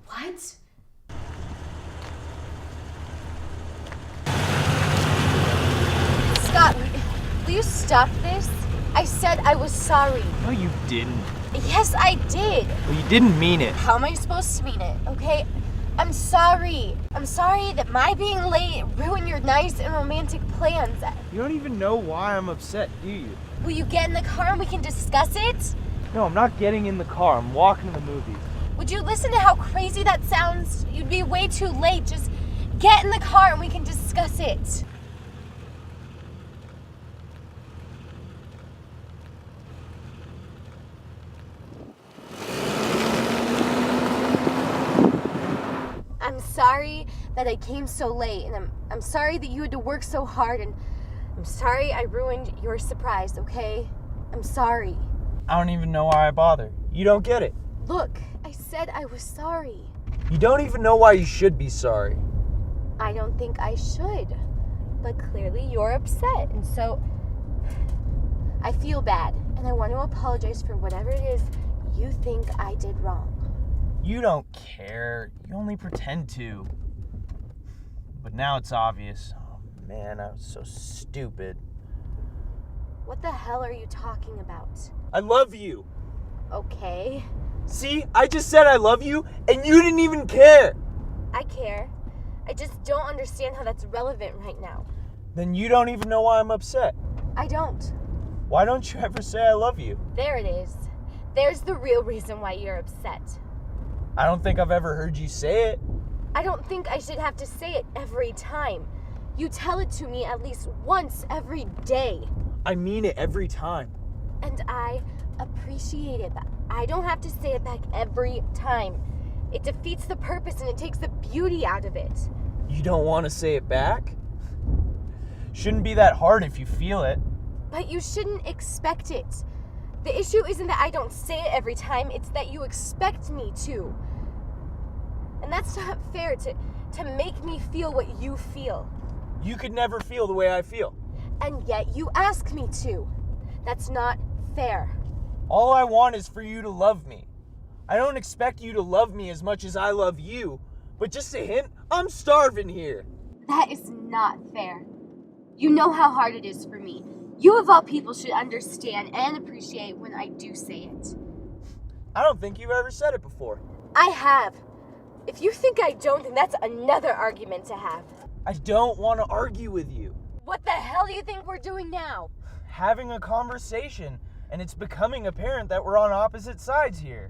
What? Scott, will you stop this? I said I was sorry. No, you didn't. Yes, I did. Well, you didn't mean it. How am I supposed to mean it, okay? I'm sorry. I'm sorry that my being late ruined your nice and romantic plans. You don't even know why I'm upset, do you? Will you get in the car and we can discuss it? No, I'm not getting in the car. I'm walking to the movies. Would you listen to how crazy that sounds? You'd be way too late. Just get in the car and we can discuss it. I'm sorry that I came so late, and I'm sorry that you had to work so hard, and I'm sorry I ruined your surprise, okay? I'm sorry. I don't even know why I bother. You don't get it. Look, I said I was sorry. You don't even know why you should be sorry. I don't think I should, but clearly you're upset, and so I feel bad, and I want to apologize for whatever it is you think I did wrong. You don't care. You only pretend to. But now it's obvious. Oh man, I was so stupid. What the hell are you talking about? I love you. Okay. See, I just said I love you, and you didn't even care. I care. I just don't understand how that's relevant right now. Then you don't even know why I'm upset. I don't. Why don't you ever say I love you? There it is. There's the real reason why you're upset. I don't think I've ever heard you say it. I don't think I should have to say it every time. You tell it to me at least once every day. I mean it every time. And I appreciate it, but I don't have to say it back every time. It defeats the purpose and it takes the beauty out of it. You don't want to say it back? Shouldn't be that hard if you feel it. But you shouldn't expect it. The issue isn't that I don't say it every time, it's that you expect me to. And that's not fair to make me feel what you feel. You could never feel the way I feel. And yet you ask me to. That's not fair. All I want is for you to love me. I don't expect you to love me as much as I love you, but just a hint, I'm starving here. That is not fair. You know how hard it is for me. You of all people should understand and appreciate when I do say it. I don't think you've ever said it before. I have. If you think I don't, then that's another argument to have. I don't want to argue with you. What the hell do you think we're doing now? Having a conversation, and it's becoming apparent that we're on opposite sides here.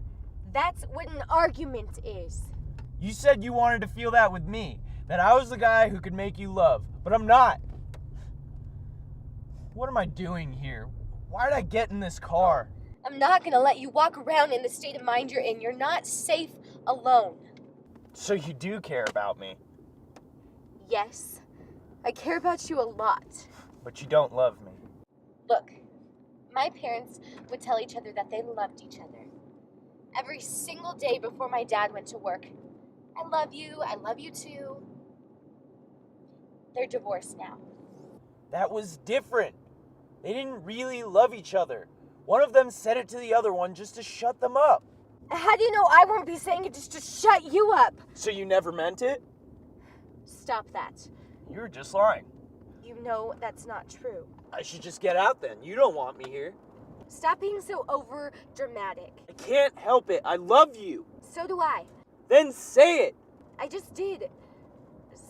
That's what an argument is. You said you wanted to feel that with me, that I was the guy who could make you love, but I'm not. What am I doing here? Why did I get in this car? I'm not gonna let you walk around in the state of mind you're in. You're not safe alone. So you do care about me, Yes, I care about you a lot. but you don't love me. Look, my parents would tell each other that they loved each other. Every single day before my dad went to work. I love you too. They're divorced now. That was different. They didn't really love each other. One of them said it to the other one just to shut them up. How do you know I won't be saying it just to shut you up? So you never meant it? Stop that. You're just lying. You know that's not true. I should just get out then. You don't want me here. Stop being so over dramatic. I can't help it. I love you. So do I. Then say it. I just did.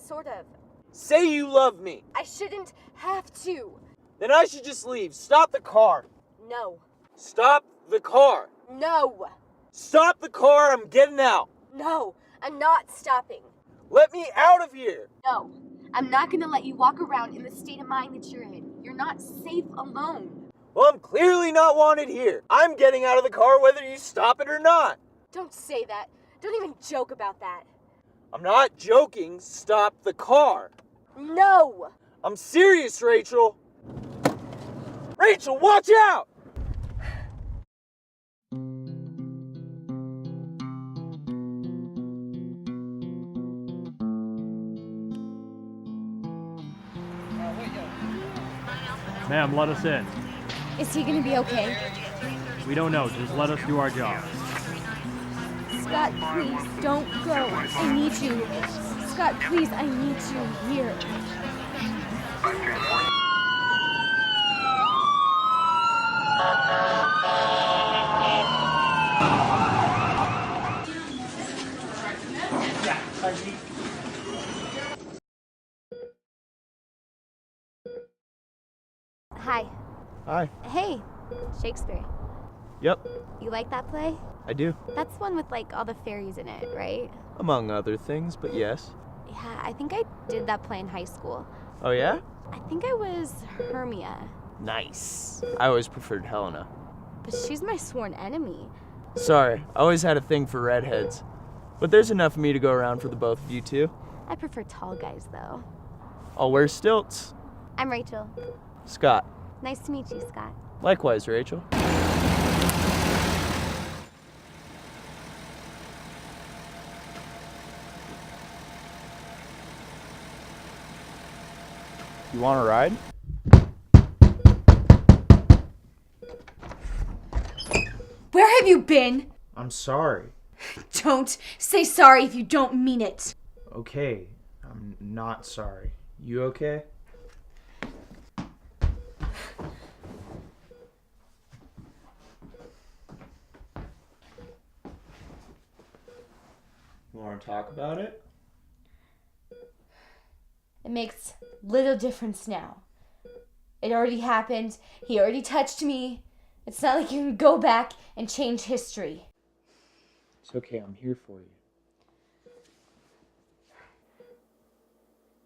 Sort of. Say you love me. I shouldn't have to. Then I should just leave. Stop the car. No. Stop the car. No. Stop the car. I'm getting out. No. I'm not stopping. Let me out of here. No. I'm not gonna let you walk around in the state of mind that you're in. You're not safe alone. Well, I'm clearly not wanted here. I'm getting out of the car whether you stop it or not. Don't say that. Don't even joke about that. I'm not joking. Stop the car. No. I'm serious, Rachel. Rachel, watch out! Ma'am, let us in. Is he gonna be okay? We don't know. Just let us do our job. Scott, please, don't go. I need you. Scott, please, I need you here. Hi. Hi. Hey, Shakespeare. Yep, You like that play? I do. That's one with like all the fairies in it, right? Among other things, but yes. Yeah, I think I did that play in high school. Oh, yeah? I think I was Hermia, Nice. I always preferred Helena. but she's my sworn enemy. Sorry, I always had a thing for redheads. But there's enough of me to go around for the both of you two. I prefer tall guys though. I'll wear stilts. I'm Rachel. Scott. Nice to meet you, Scott. Likewise, Rachel. You want a ride? Where have you been? I'm sorry. Don't say sorry if you don't mean it. Okay, I'm not sorry. You okay? You want to talk about it? It makes little difference now. It already happened. He already touched me. It's not like you can go back and change history. It's okay, I'm here for you.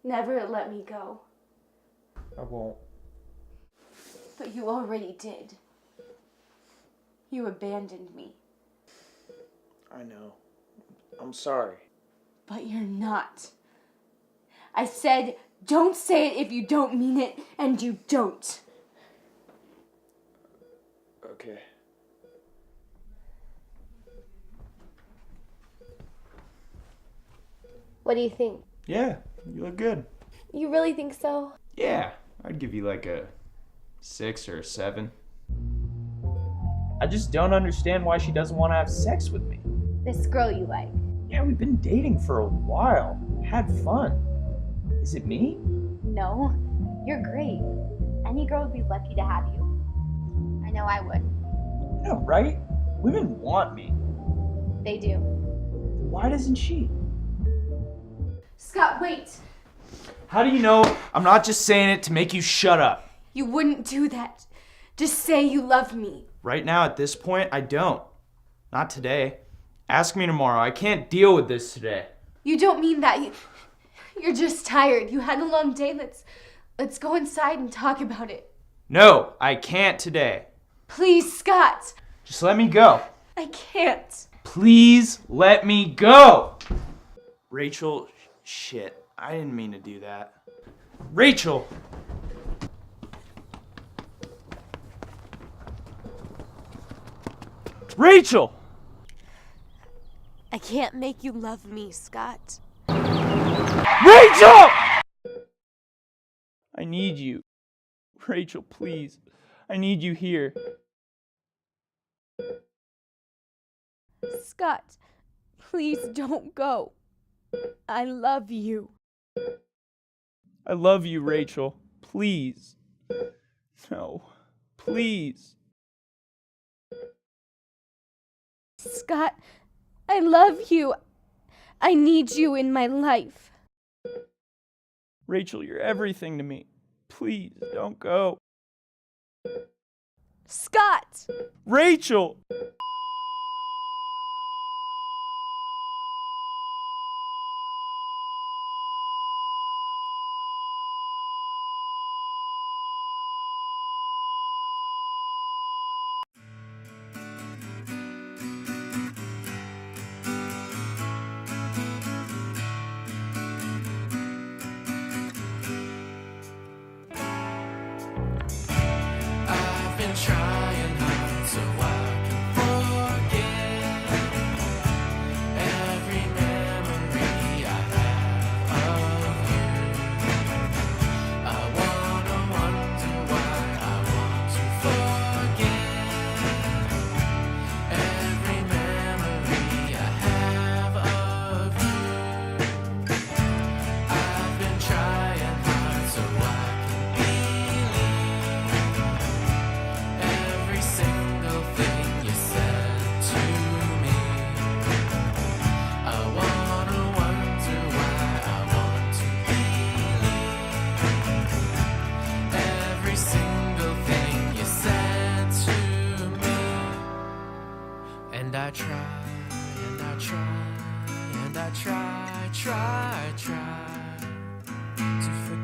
Never let me go. I won't. But you already did. You abandoned me. I know. I'm sorry. But you're not. I said, don't say it if you don't mean it, and you don't. Okay. What do you think? Yeah, you look good. You really think so? Yeah, I'd give you like a 6 or a 7. I just don't understand why she doesn't want to have sex with me. This girl you like. Yeah, we've been dating for a while. Had fun. Is it me? No, you're great. Any girl would be lucky to have you. I know I would. Yeah, right? Women want me. They do. Why doesn't she? Scott, wait. How do you know I'm not just saying it to make you shut up? You wouldn't do that. Just say you love me. Right now, at this point, I don't. Not today. Ask me tomorrow. I can't deal with this today. You don't mean that. You're just tired. You had a long day. Let's go inside and talk about it. No, I can't today. Please, Scott. Just let me go. I can't. Please let me go. Rachel, shit. I didn't mean to do that. Rachel! Rachel! I can't make you love me, Scott. Rachel! I need you. Rachel, please. I need you here. Scott, please don't go. I love you. I love you, Rachel. Please. No. Please. Scott, I love you. I need you in my life. Rachel, you're everything to me. Please, don't go. Scott! Rachel! Trying hard so I can forget every memory I have of you. I wanna wonder why I want to forget every memory I have of you. I've been trying hard so I can believe every single thing you said to me. I wanna wonder why I want to believe every single thing you said to me. And I try, and I try, and I try to forget.